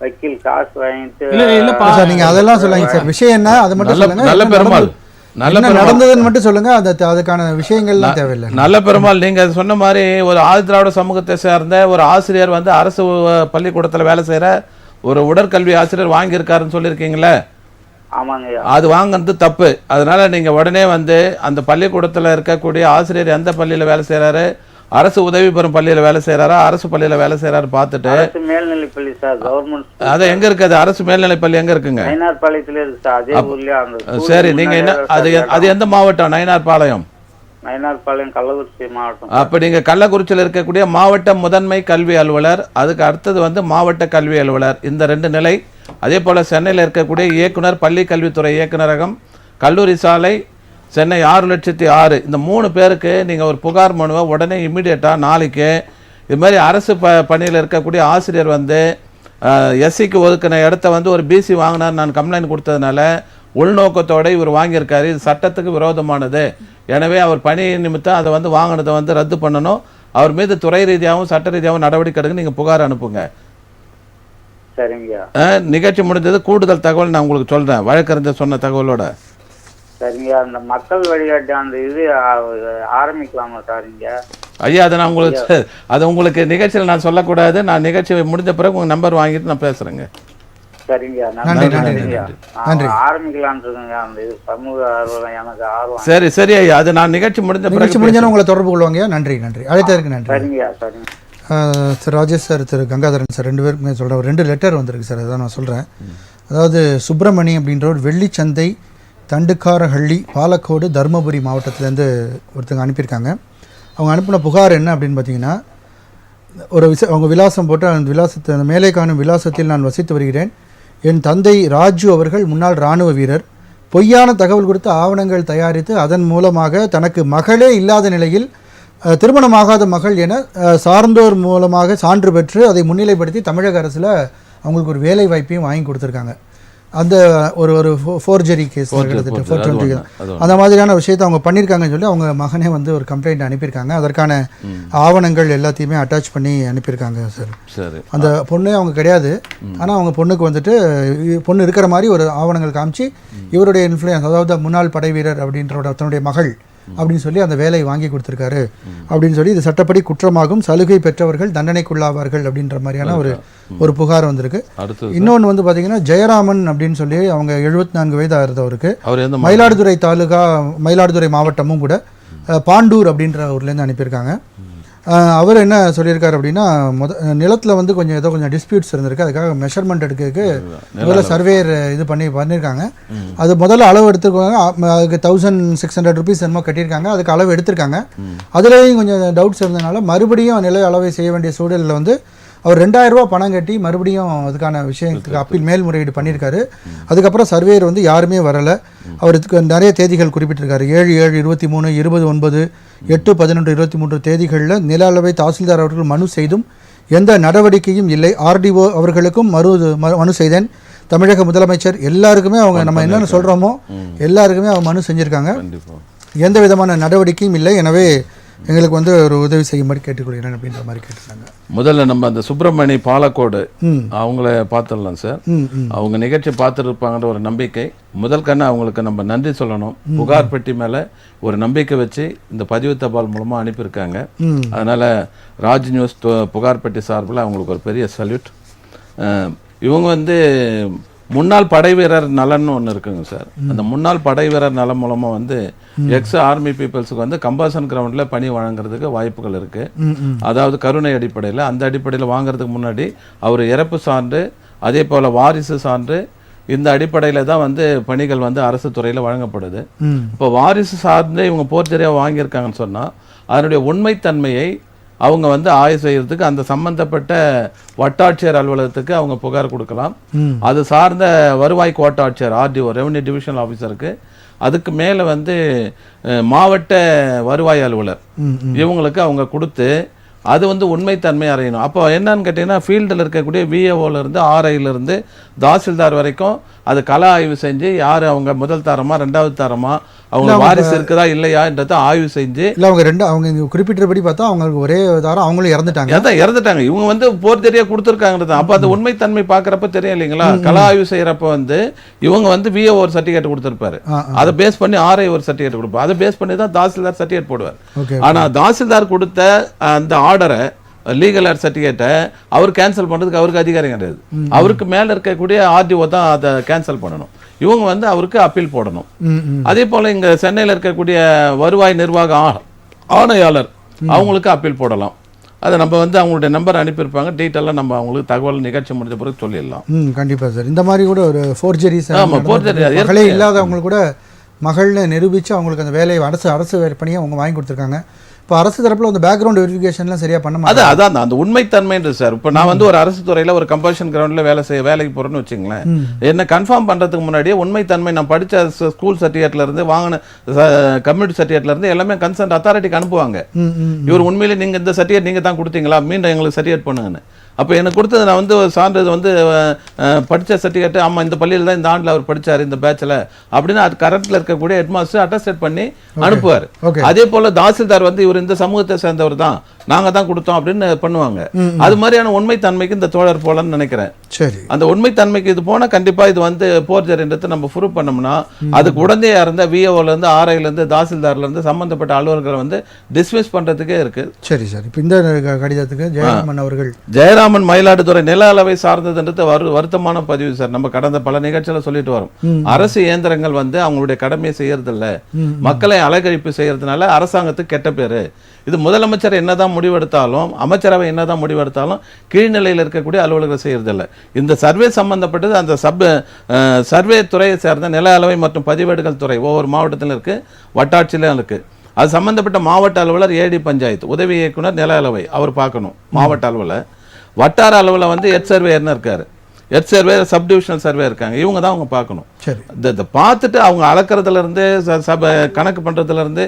வக்கீல் காசு வாங்கிட்டு இல்லப்பா சார் நீங்க அதெல்லாம் சொல்லுங்க சார். விஷயம் என்ன அதை மட்டும் சொல்லுங்க. நல்ல பெருமாள் என்ன நடந்ததுன்னு மட்டும் சொல்லுங்க. அதுக்கான விஷயங்கள்லாம் தேவையில்லை. நல்ல பெருமாள் நீங்க சொன்ன மாதிரி ஒரு ஆதிதிராவிட சமூகத்தை சேர்ந்த ஒரு ஆசிரியர் வந்து அரசு பள்ளிக்கூடத்துல வேலை செய்யற ஒரு உடற்கல்வி ஆசிரியர் வாங்கியிருக்காருன்னு சொல்லியிருக்கீங்களே, ஆமாங்கய்யா. அது வாங்குறது தப்பு. அதனால நீங்க உடனே வந்து அந்த பள்ளிக்கூடத்துல இருக்கக்கூடிய ஆசிரியர் எந்த பள்ளியில வேலை செய்யறாரு, அரசு உதவி பெறும் பள்ளியில வேலை செய்யறாரா, அரசு பள்ளியில வேலை செய்யறாரு பார்த்துட்டு, மேல்நிலைப்பள்ளி சார், கவர்மெண்ட் அது எங்க இருக்குது, அரசு மேல்நிலைப்பள்ளி எங்க இருக்குங்க? நயினார் பாளையத்துல இருக்கு சார். அதே ஊர்லயே அந்த சரி, நீங்க என்ன அது எந்த மாவட்டம்? நயினார் பாளையம். நயினார் பாளையம் கள்ளக்குறிச்சி மாவட்டம். அப்ப நீங்க கள்ளக்குறிச்சியில் இருக்கக்கூடிய மாவட்ட முதன்மை கல்வி அலுவலர், அதுக்கு அடுத்தது வந்து மாவட்ட கல்வி அலுவலர், இந்த 2 நிலை. அதே போல சென்னையில் இருக்கக்கூடிய இயக்குனர், பள்ளி கல்வித்துறை இயக்குனரகம், கல்லூரி சாலை, சென்னை 6,06,000, இந்த 3 பேருக்கு நீங்கள் ஒரு புகார் மனுவை உடனே இம்மிடியட்டாக நாளைக்கு இது மாதிரி அரசு பணியில் இருக்கக்கூடிய ஆசிரியர் வந்து எஸ்சிக்கு ஒதுக்கின இடத்த வந்து ஒரு பிசி வாங்கினார் நான் கம்ப்ளைண்ட் கொடுத்ததுனால உள்நோக்கத்தோடு இவர் வாங்கியிருக்காரு, இது சட்டத்துக்கு விரோதமானது, எனவே அவர் பணி நிமித்தம் அதை வந்து வாங்கினதை வந்து ரத்து பண்ணணும், அவர் மீது துறை ரீதியாகவும் சட்ட ரீதியாகவும் நடவடிக்கை எடுக்க நீங்கள் புகார் அனுப்புங்க. சரிங்க. நிகழ்ச்சி முடிஞ்சது கூடுதல் தகவல் நான் உங்களுக்கு சொல்கிறேன், வழக்கறிஞர் சொன்ன தகவலோட. சரிங்க. அந்த மக்கள் வழிகாட்டி அந்த இது ஆரம்பிக்கலாமா சார் இங்க? ஐயா அதை நான் உங்களுக்கு அது உங்களுக்கு நிகழ்ச்சியில் நான் சொல்லக்கூடாது, நான் நிகழ்ச்சி முடிஞ்ச பிறகு உங்கள் நம்பர் வாங்கிட்டு நான் பேசுகிறேங்க. சரிங்க. நன்றி. ஆரம்பிக்கலான்னு இருக்குங்க அந்த இது சமூக ஆர்வம், எனக்கு ஆர்வம். சரி சரி ஐயா, அது நான் நிகழ்ச்சி முடிஞ்ச உங்களை தொடர்பு கொள்வாங்க. நன்றி நன்றி, அழைத்ததற்கு நன்றி. சரிங்க சரிங்க. சார் ராஜேஷ் சார், திரு கங்காதரன் சார் 2 பேருக்குமே சொல்கிறேன். 2 லெட்டர் வந்திருக்கு சார், அதான் நான் சொல்கிறேன். அதாவது சுப்பிரமணி அப்படின்ற ஒரு வெள்ளிச்சந்தை, தண்டுக்காரஹள்ளி, பாலக்கோடு, தருமபுரி மாவட்டத்திலேருந்து ஒருத்தங்க அனுப்பியிருக்காங்க. அவங்க அனுப்பின புகார் என்ன அப்படின்னு பார்த்தீங்கன்னா, அவங்க விலாசம் போட்டு அந்த மேலே காணும் விலாசத்தில் நான் வசித்து வருகிறேன். என் தந்தை ராஜு அவர்கள் முன்னாள் இராணுவ வீரர். பொய்யான தகவல் கொடுத்து ஆவணங்கள் தயாரித்து அதன் மூலமாக தனக்கு மகளே இல்லாத நிலையில் திருமணமாகாத மகள் என சார்ந்தோர் மூலமாக சான்று பெற்று அதை முன்னிலைப்படுத்தி தமிழக அரசில் அவங்களுக்கு ஒரு வேலை வாய்ப்பையும் வாங்கி கொடுத்துருக்காங்க. அந்த ஒரு ஃபோர்ஜரி கேஸ், கிட்டத்தட்ட 420 அந்த மாதிரியான விஷயத்தை அவங்க பண்ணியிருக்காங்கன்னு சொல்லி அவங்க மகனே வந்து ஒரு கம்ப்ளைண்ட் அனுப்பியிருக்காங்க. அதற்கான ஆவணங்கள் எல்லாத்தையுமே அட்டாச் பண்ணி அனுப்பியிருக்காங்க சார். அந்த பொண்ணே அவங்க கிடையாது, ஆனால் அவங்க பொண்ணுக்கு வந்துட்டு பொண்ணு இருக்கிற மாதிரி ஒரு ஆவணங்கள் காமிச்சு இவருடைய இன்ஃப்ளூயன்ஸ், அதாவது முன்னாள் படை வீரர் அப்படின்ற தன்னுடைய மகள் அப்படின்னு சொல்லி அந்த வேலையை வாங்கி கொடுத்துருக்காரு அப்படின்னு சொல்லி இது சட்டப்படி குற்றமாகும், சலுகை பெற்றவர்கள் தண்டனைக்குள்ளாவார்கள் அப்படின்ற மாதிரியான ஒரு புகார் வந்திருக்கு. இன்னொன்று வந்து பார்த்தீங்கன்னா ஜெயராமன் அப்படின்னு சொல்லி அவங்க 74 வயது ஆகிறவருக்கு மயிலாடுதுறை தாலுகா, மயிலாடுதுறை மாவட்டமும் கூட பாண்டூர் அப்படின்ற ஊர்லேருந்து அனுப்பியிருக்காங்க. அவர் என்ன சொல்லியிருக்காரு அப்படின்னா, நிலத்தில் வந்து கொஞ்சம் டிஸ்பியூட்ஸ் இருந்திருக்கு, அதுக்காக மெஷர்மெண்ட் எடுக்கிறதுக்கு முதல்ல சர்வேயர் இது பண்ணியிருக்காங்க. அது முதல்ல அளவு எடுத்துருக்காங்க, அதுக்கு 1600 ருபீஸ் என்னமோ கட்டியிருக்காங்க, அதுக்கு அளவு எடுத்திருக்காங்க. அதுலேயும் கொஞ்சம் டவுட்ஸ் இருந்ததுனால மறுபடியும் நில அளவை செய்ய வேண்டிய சூழலில் வந்து அவர் 2000 ரூபா பணம் கட்டி மறுபடியும் அதுக்கான விஷயத்துக்கு அப்பீல் மேல்முறையீடு பண்ணியிருக்காரு. அதுக்கப்புறம் சர்வேயர் வந்து யாருமே வரலை. அவருக்கு நிறைய தேதிகள் குறிப்பிட்டிருக்காரு, 7/7/23, 20/9, 8/11/23 தேதிகளில் நில அளவை தாசில்தார் அவர்கள் மனு செய்தும் எந்த நடவடிக்கையும் இல்லை. ஆர்டிஓ அவர்களுக்கும் மனு செய்தேன். தமிழக முதலமைச்சர் எல்லாருக்குமே அவங்க நம்ம என்னென்ன சொல்கிறோமோ எல்லாருக்குமே அவங்க மனு செஞ்சுருக்காங்க, எந்த விதமான நடவடிக்கையும் இல்லை. எனவே எங்களுக்கு வந்து ஒரு உதவி செய்யும்படி கேட்டுக்கொள்கிறேன் அப்படின்ற மாதிரி கேட்டுருக்காங்க. முதல்ல நம்ம அந்த சுப்பிரமணி பாலக்கோடு அவங்கள பார்த்துடலாம் சார். அவங்க நிகழ்ச்சி பார்த்துருப்பாங்கன்ற ஒரு நம்பிக்கை. முதல் கண்ணு அவங்களுக்கு நம்ம நன்றி சொல்லணும். புகார் பெட்டி மேலே ஒரு நம்பிக்கை வச்சு இந்த பதிவு தபால் மூலமாக அனுப்பியிருக்காங்க. அதனால் ராஜ் நியூஸ் புகார் பெட்டி சார்பில் அவங்களுக்கு ஒரு பெரிய சல்யூட். இவங்க வந்து முன்னாள் படை வீரர் நலன்னு ஒன்று இருக்குங்க சார். அந்த முன்னாள் படை வீரர் நலம் மூலமாக வந்து எக்ஸ் ஆர்மி பீப்புள்ஸுக்கு வந்து கம்பாஷன் கிரவுண்டில் பணி வழங்குறதுக்கு வாய்ப்புகள் இருக்குது. அதாவது கருணை அடிப்படையில், அந்த அடிப்படையில் வாங்குறதுக்கு முன்னாடி அவர் இறப்பு சான்று, அதே போல் வாரிசு சான்று, இந்த அடிப்படையில் தான் வந்து பணிகள் வந்து அரசு துறையில் வழங்கப்படுது. இப்போ வாரிசு சார்ந்து இவங்க போர்ச்சரியாக வாங்கியிருக்காங்கன்னு சொன்னால் அதனுடைய உண்மைத்தன்மையை அவங்க வந்து ஆய்வு செய்யறதுக்கு அந்த சம்பந்தப்பட்ட வட்டாட்சியர் அலுவலகத்துக்கு அவங்க புகார் கொடுக்கலாம். அது சார்ந்த வருவாய் கோட்டாட்சியர் RDO ரெவன்யூ டிவிஷனல் ஆஃபீஸருக்கு, அதுக்கு மேலே வந்து மாவட்ட வருவாய் அலுவலர் இவங்களுக்கு அவங்க கொடுத்து அது வந்து உண்மைத்தன்மை அறியணும். அப்போ என்னன்னு கேட்டிங்கன்னா ஃபீல்டில் இருக்கக்கூடிய VAOலேருந்து RIலேருந்து தாசில்தார் வரைக்கும் அது கள ஆய்வு செஞ்சு யார் அவங்க முதல் தரமா 2வது தரமா அவங்க வாரிசு இருக்குதா இல்லையான்றதை ஆய்வு செஞ்சு இல்லை அவங்க இங்க குறிப்பிட்டபடி பார்த்தா அவங்களுக்கு ஒரே தாரம் அவங்களும் இறந்துட்டாங்க. அதான் இறந்துட்டாங்க. இவங்க வந்து போர்ஜரியா கொடுத்துருக்காங்கிறது. அப்போ அந்த உண்மைத்தன்மை பார்க்குறப்ப தெரியும் இல்லைங்களா? கள ஆய்வு செய்யறப்ப வந்து இவங்க வந்து விஏ ஒரு சர்டிஃபிகேட் கொடுத்துருப்பாரு, அதை பேஸ் பண்ணி ஆர்ஐ ஒரு சர்டிஃபிகேட் கொடுப்பாரு, அதை பேஸ் பண்ணி தான் தாசில்தார் சர்டிஃபிகேட் போடுவார். ஆனா தாசில்தார் கொடுத்த அந்த ஆர்டரை லீகல் ஏர் சர்டிஃபிகேட்டை அவர் கேன்சல் பண்ணுறதுக்கு அவருக்கு அதிகாரம் கிடையாது. அவருக்கு மேலே இருக்கக்கூடிய ஆர்டிஓ தான் அதை கேன்சல் பண்ணணும். இவங்க வந்து அவருக்கு அப்பீல் போடணும். அதே போல் இங்கே சென்னையில் இருக்கக்கூடிய வருவாய் நிர்வாக ஆணையாளர் அவங்களுக்கு அப்பீல் போடலாம். அதை நம்ம வந்து அவங்களுடைய நம்பர் அனுப்பியிருப்பாங்க, டீட்டெயிலாக நம்ம அவங்களுக்கு தகவல் நிகழ்ச்சி முடிஞ்ச பிறகு சொல்லிடலாம். கண்டிப்பாக சார். இந்த மாதிரி கூட ஒரு ஃபோர்ஜரிஸ் மகளே இல்லாதவங்களுக்கு கூட மகள்னு நிரூபித்து அவங்களுக்கு அந்த வேலையை அரசு பணியை அவங்க வாங்கி கொடுத்துருக்காங்க. இப்போ அரசு தரப்பில் அந்த பேக்ரவுண்ட் வெரிஃபிகேஷன்லாம் சரியாக பண்ண மாட்டாங்க. அதான் அந்த உண்மைத்தன்மைன்றது சார். இப்போ நான் வந்து ஒரு அரசு துறையில் ஒரு கம்பல்ஷன் கிரவுண்டில் வேலைக்கு போகிறேன்னு வச்சுங்களேன், என்ன கன்ஃபார்ம் பண்ணுறதுக்கு முன்னாடியே உண்மைத்தன்மை நான் படித்த ஸ்கூல் சர்டிஃபிகேட்லேருந்து வாங்கின கம்யூனிட்டி சர்டிஃபிகேட்லேருந்து எல்லாமே கன்சர்ன் அத்தாரிட்டிக்கு அனுப்புவாங்க. இவர் உண்மையிலே நீங்கள் இந்த சர்டிஃபிகேட் நீங்கள் தான் கொடுத்தீங்களா, மீண்டும் எங்களுக்கு சர்டிஃபிகேட் பண்ணுங்கன்னு. அப்போ எனக்கு கொடுத்தது நான் வந்து சான்றிதழ் வந்து படித்த சர்டிஃபிகேட், ஆமாம் இந்த பள்ளியில் தான் இந்த ஆண்டில் அவர் படித்தார் இந்த பேட்சில் அப்படின்னு அது கரண்ட்டில் இருக்கக்கூடிய ஹெட்மாஸ்டர் அட்டஸ்டேட் பண்ணி அனுப்புவார். அதே போல் தாசில்தார் வந்து இவர் இந்த சமூகத்தை சேர்ந்தவர் தான், நாங்கள் தான் கொடுத்தோம் அப்படின்னு பண்ணுவாங்க. அது மாதிரியான உண்மைத்தன்மைக்கு இந்த தோழர் போலன்னு நினைக்கிறேன். சரி, அந்த உண்மைத்தன்மைக்கு இது போனால் கண்டிப்பாக இது வந்து போர்ஜரின்றது நம்ம ப்ரூவ் பண்ணோம்னா அதுக்கு உடனே இருந்த விஏஓலேருந்து ஆர்ஐலேருந்து தாசில்தார்லேருந்து சம்பந்தப்பட்ட அலுவலர்களை வந்து டிஸ்மிஸ் பண்ணுறதுக்கே இருக்குது. சரி சார். இப்போ இந்த கடிதத்துக்கு ஜெயராமன் அவர்கள் ஜெயராமன் மயிலாடுதுறை நில அளவை சார்ந்ததுன்றது வருத்தமான பதிவு சார். நம்ம கடந்த பல நிகழ்ச்சியில சொல்லிட்டு வரோம். அரசு இயந்திரங்கள் வந்து அவங்களுடைய கடமையை செய்யறதில்ல, மக்களை அலக்கழிப்பு செய்யறதுனால அரசாங்கத்துக்கு கெட்ட பேரு. இது முதலமைச்சர் என்னதான் முடிவெடுத்தாலும் அமைச்சரவை என்னதான் முடிவெடுத்தாலும் கீழ்நிலையில் இருக்கக்கூடிய அலுவலர்கள் செய்யறதில்லை. இந்த சர்வே சம்பந்தப்பட்டது அந்த சர்வே துறையை சேர்ந்த நில அளவை மற்றும் பதிவேடுகள் துறை ஒவ்வொரு மாவட்டத்திலும் இருக்கு, வட்டாட்சியிலும் இருக்கு. அது சம்பந்தப்பட்ட மாவட்ட அலுவலர் ஏடி பஞ்சாயத்து உதவி இயக்குனர் நில அளவை அவர் பார்க்கணும் மாவட்ட அளவில். வட்டார அளவில் வந்து ஹெட் சர்வேயர்னு இருக்காரு, ஹெட் சர்வே சப்டிவிஷனல் சர்வே இருக்காங்க, இவங்க தான் அவங்க பார்க்கணும். இதை பார்த்துட்டு அவங்க அளக்கிறதுலேருந்து கணக்கு பண்ணுறதுலேருந்து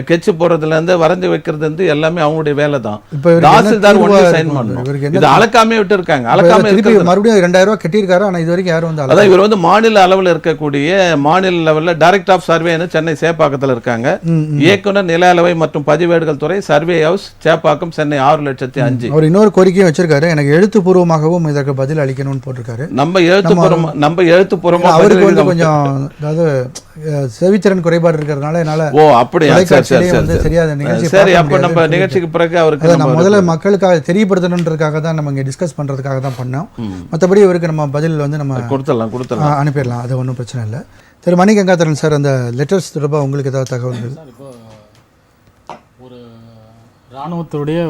கெச்சு போடுறதுலேருந்து வரைஞ்சி வைக்கிறது எல்லாமே அவங்களுடைய வேலை தான். தாசில்தார் ஒன்று சைன் பண்ணணும். இது அளக்காமே விட்டு இருக்காங்க, அளக்காம மறுபடியும் 2000 ரூபாய் கட்டியிருக்காரு. ஆனால் இது வரைக்கும் யாரும் வந்து அதான் இவர் வந்து மாநில அளவில் இருக்கக்கூடிய மாநில லெவலில் டைரக்டர் ஆஃப் சர்வேன்னு சென்னை சேப்பாக்கத்தில் இருக்காங்க. இயக்குனர் நில அளவை மற்றும் பதிவேடுகள் துறை சர்வே ஹவுஸ் சேப்பாக்கம் சென்னை 6,05,000. அவர் இன்னொரு கோரிக்கையும் வச்சிருக்காரு, எனக்கு எழுத்துப்பூர்வமாகவும் இதற்கு பதில் அளிக்கணும்னு போட்டிருக்காரு. நம்ம எழுத்துப்பூர்வமா அவருக்கு வந்து கொஞ்சம் அதாவது செவித்திறன் குறைபாடு இருக்கிறதுனால என்னால சரி அப்ப நம்ம நிகழ்ச்சிக்கு பிறகு அவருக்கு நம்ம முதல்ல மக்களுக்காக தெரியப்படுத்தணுன்றதுக்காக தான் நம்ம இங்க டிஸ்கஸ் பண்றதுக்காக தான் பண்ணோம். மற்றபடி இவருக்கு நம்ம பதில் வந்து நம்ம கொடுத்துடலாம் அனுப்பிடலாம், அது ஒன்றும் பிரச்சனை இல்லை. திரு மணிகங்காதரன் சார், அந்த லெட்டர்ஸ் தொடர்பாக உங்களுக்கு ஏதாவது தகவல்கள்? ஒரு இராணுவத்துடைய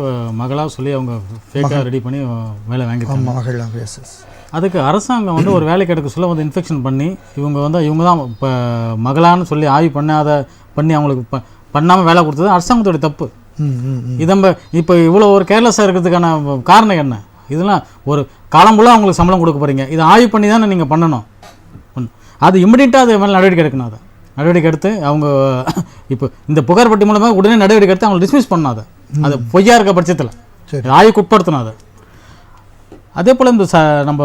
மகளாக சொல்லி அவங்க ஃபேக்காக ரெடி பண்ணி வேலை வாங்கிட்டாங்க. மகள் அதுக்கு அரசாங்கம் வந்து ஒரு வேலைக்கு எடுக்க சொல்ல வந்து இன்ஃபெக்ஷன் பண்ணி இவங்க தான் இப்போ மகளான்னு சொல்லி ஆய்வு பண்ணி அவங்களுக்கு பண்ணாமல் வேலை கொடுத்தது அரசாங்கத்தோடைய தப்பு. இது நம்ம இப்போ இவ்வளோ ஒரு கேர்லெஸ்ஸாக இருக்கிறதுக்கான காரணம் என்ன? இதெல்லாம் ஒரு காலம்புள்ள அவங்களுக்கு சம்பளம் கொடுக்க போகிறீங்க, இதை ஆய்வு பண்ணி தானே நீங்கள் பண்ணணும். அது இமிடியட்டாக அது மேலே நடவடிக்கை எடுக்கணும். அதை நடவடிக்கை எடுத்து அவங்க இப்போ இந்த புகார் பட்டி மூலமாக உடனே நடவடிக்கை எடுத்து அவங்களை டிஸ்மிஸ் பண்ணாத, அது பொய்யா இருக்க பட்சத்தில் ஆய்வுக்கு உட்படுத்தணும் அதை. அதே போல் இந்த நம்ம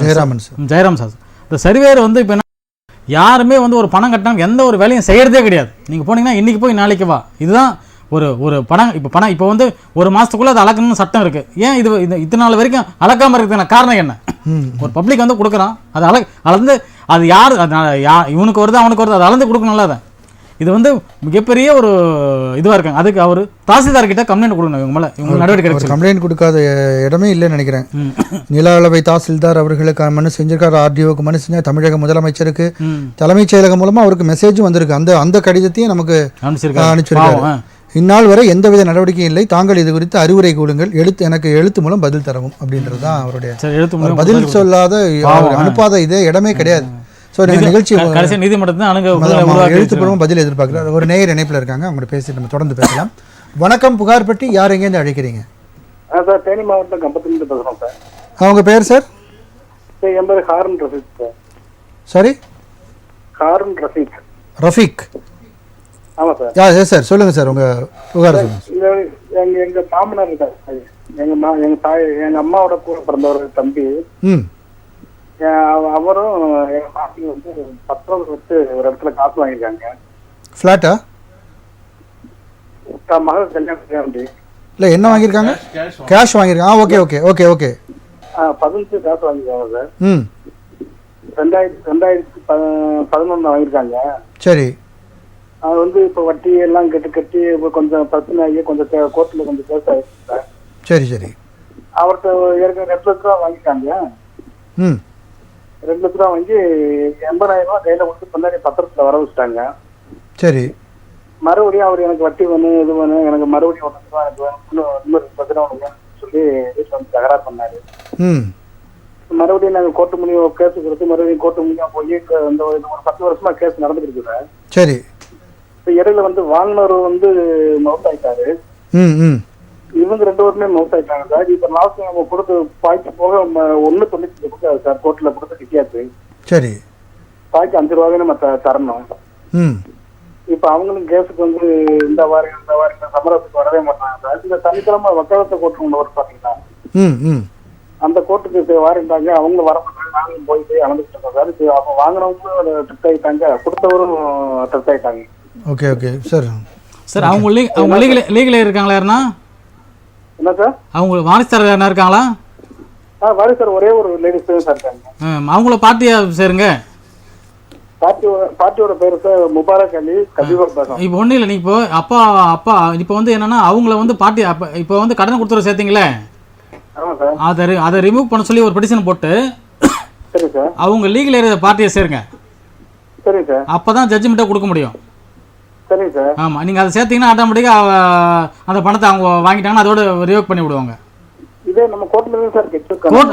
ஜெயராம் சார் இந்த சர்வேயர் வந்து இப்போ என்ன யாருமே வந்து ஒரு பணம் கட்டினா எந்த ஒரு வேலையும் செய்கிறதே கிடையாது. நீங்கள் போனீங்கன்னா இன்றைக்கி போய் நாளைக்கு வா, இதுதான் ஒரு பணம். இப்போ வந்து ஒரு மாதத்துக்குள்ளே அது அளக்கணும்னு சட்டம் இருக்குது. ஏன் இத்தனை நாள் வரைக்கும் அளக்காமல் இருக்கிறதுக்கான காரணம் என்ன? ஒரு பப்ளிக் வந்து கொடுக்குறான், அது அளந்து அது யார் இவனுக்கு வருது அவனுக்கு வருது, அதை அளந்து கொடுக்கணும்ல. அதை இது வந்து மிகப்பெரிய ஒரு இதுவாக இருக்காங்க. அதுக்கு அவர் தாசில்தார்கிட்ட கம்ப்ளைண்ட் கொடுக்கணும். இவங்க மேலே இவங்க நடவடிக்கை எடுக்க கம்ப்ளைண்ட் கொடுக்காத இடமே இல்லைன்னு நினைக்கிறேன். நில அளவை தாசில்தார் அவர்களுக்கு மனு செஞ்சிருக்காரு, ஆர்டிஓக்கு மனு செஞ்சார், தமிழக முதலமைச்சருக்கு தலைமைச் செயலகம் மூலமாக அவருக்கு மெசேஜும் வந்திருக்கு. அந்த கடிதத்தையும் நமக்கு அனுப்பிச்சிருக்காரு. இந்நாள் வரை எந்தவித நடவடிக்கையும் இல்லை, தாங்கள் இது குறித்து அறிவுரை கூடுங்கள், எனக்கு எழுத்து மூலம் பதில் தரவும் அப்படின்றது தான் அவருடைய பதில் சொல்லாத அனுப்பாத இதே இடமே கிடையாது. எழுத்துப்பூர்வம் பதில் எதிர்பார்க்கிறார். ஒரு நேயர் இணைப்பில் இருக்காங்க, அவங்க பேசி நம்ம தொடர்ந்து பேசலாம். வணக்கம், புகார் பற்றி யார் எங்கேருந்து அழைக்கிறீங்க? சார் தேனி மாவட்டம் கம்பத்திலிருந்து பேசுகிறோம் சார். அவங்க பேர் சார்? என் பேர் ஹாரூன் ரஃபீக் சார். சாரி, ஹாரூன் ரஃபீக். ரஃபீக். ஆமாம் சார். எஸ் சார், சொல்லுங்கள் சார், உங்கள் புகார் சொல்லுங்கள். எங்கள் மாமனார் இருக்கார், எங்கள் அம்மாவோட கூட பிறந்தவர் தம்பி. அவரும் எங்கள் பாட்டி வந்து 19 வச்சு ஒரு இடத்துல காசு வாங்கியிருக்காங்க. ஃப்ளாட்டா? மகள் கல்யாணம் இல்லை, என்ன வாங்கியிருக்காங்க? கேஷ் வாங்கியிருக்காங்க. Okay okay okay okay. 15 காசு வாங்கிருக்காங்க சார். ம். 2011 வாங்கியிருக்காங்க. சரி. அது வந்து இப்போ வட்டி எல்லாம் கட்டி இப்போ கொஞ்சம் பிரச்சனை ஆகி கொஞ்சம் கோர்ட்டில் கொஞ்சம் கேஸ் ஆகிடுச்சு சார். சரி சரி. அவர்கிட்ட ஏற்கனவே 2 லட்ச ரூபா வாங்கிட்டாங்க. ம். 2 லட்ச ரூபா வாங்கி 80,000 ரூபா கையில் கொடுத்து பின்னாடி பத்திரத்தில் வர வச்சுட்டாங்க. சரி. மறுபடியும் அவர் எனக்கு வட்டி வேணும் இது வேணும் எனக்கு மறுபடியும் 1 லட்ச ரூபா எனக்கு வேணும் இன்னொரு 10 ரூபா வேணும்னு சொல்லி வீட்டில் வந்து தகராறு பண்ணாரு. ம். மறுபடியும் நாங்கள் கோர்ட்டு முடியும் கேஸ் கொடுத்து மறுபடியும் கோர்ட்டு முடியும் போய் இந்த ஒரு 10 வருஷமா கேஸ் நடந்துட்டு இருக்கு சார். சரி. இப்போ இடையில வந்து வாங்கினவர் வந்து மவுத் ஆயிட்டாரு. ம் ம். இவங்க 2 பேருமே மவுத் ஆயிட்டாங்க சார். இப்போ லாஸ்ட் நம்ம கொடுத்து பாய்ச்சி போக 1.95 கொடுத்தாரு சார். கோர்ட்டில் கொடுத்து கிட்டியாச்சு. சரி. பாய்ச்சி 5 ரூபாவே நம்ம தரணும். ம். இப்போ அவங்களும் கேஸுக்கு வந்து இந்த வாரம் சமரசத்துக்கு வரவே மாட்டாங்க சார். இந்த சனிக்கிழமை வக்காலத்தை கோர்ட்டு ஒரு பார்த்தீங்கன்னா ம் ம். அந்த கோர்ட்டுக்கு வாரிட்டாங்க. அவங்க வர மாட்டாங்க. நாங்களும் போய் அளந்துட்டு இருக்கோம் சார். இப்போ அவங்க வாங்கினவங்களும் ட்ரிப் ஆகிட்டாங்க, கொடுத்தவரும் ட்ரிப் ஆகிட்டாங்க. Okay okay sir. சார் அவங்க லீகலே இருக்காங்களா யாருன்னா? என்ன சார்? அவங்க வாரிசுதாரர் யாருன்னா இருக்காங்களா? வாரி சார் ஒரே ஒரு லேடிஸ் தான் சார் இருக்காங்க. அவங்கள பார்ட்டியா சேருங்க. பார்ட்டியோட பேரு சார் முபாரக் அலி கபீபர் பேகம். இப்போ ஒன்றும் இல்லை, நீங்கள் இப்போ அப்பா இப்போ வந்து என்னன்னா அவங்கள வந்து பார்ட்டி இப்போ வந்து கடன் கொடுத்துற சேர்த்தீங்களே, ஆமாம் சார். அதை ரிமூவ் பண்ண சொல்லி ஒரு பெட்டிஷன் போட்டு சரி சார் அவங்க லீகல் ஏரியா பார்ட்டியை சேருங்க. சரி சார். அப்போ தான் ஜட்ஜ்மெண்ட்டாக கொடுக்க முடியும். சரி சார். ஆமாம், நீங்கள் அதை சேர்த்தீங்கன்னா ஆட்டோமேட்டிக்காக அந்த பணத்தை அவங்க வாங்கிட்டாங்கன்னா அதோட ரிவோக் பண்ணி விடுவாங்க. இதே நம்ம கோர்ட்டில் தான் சார்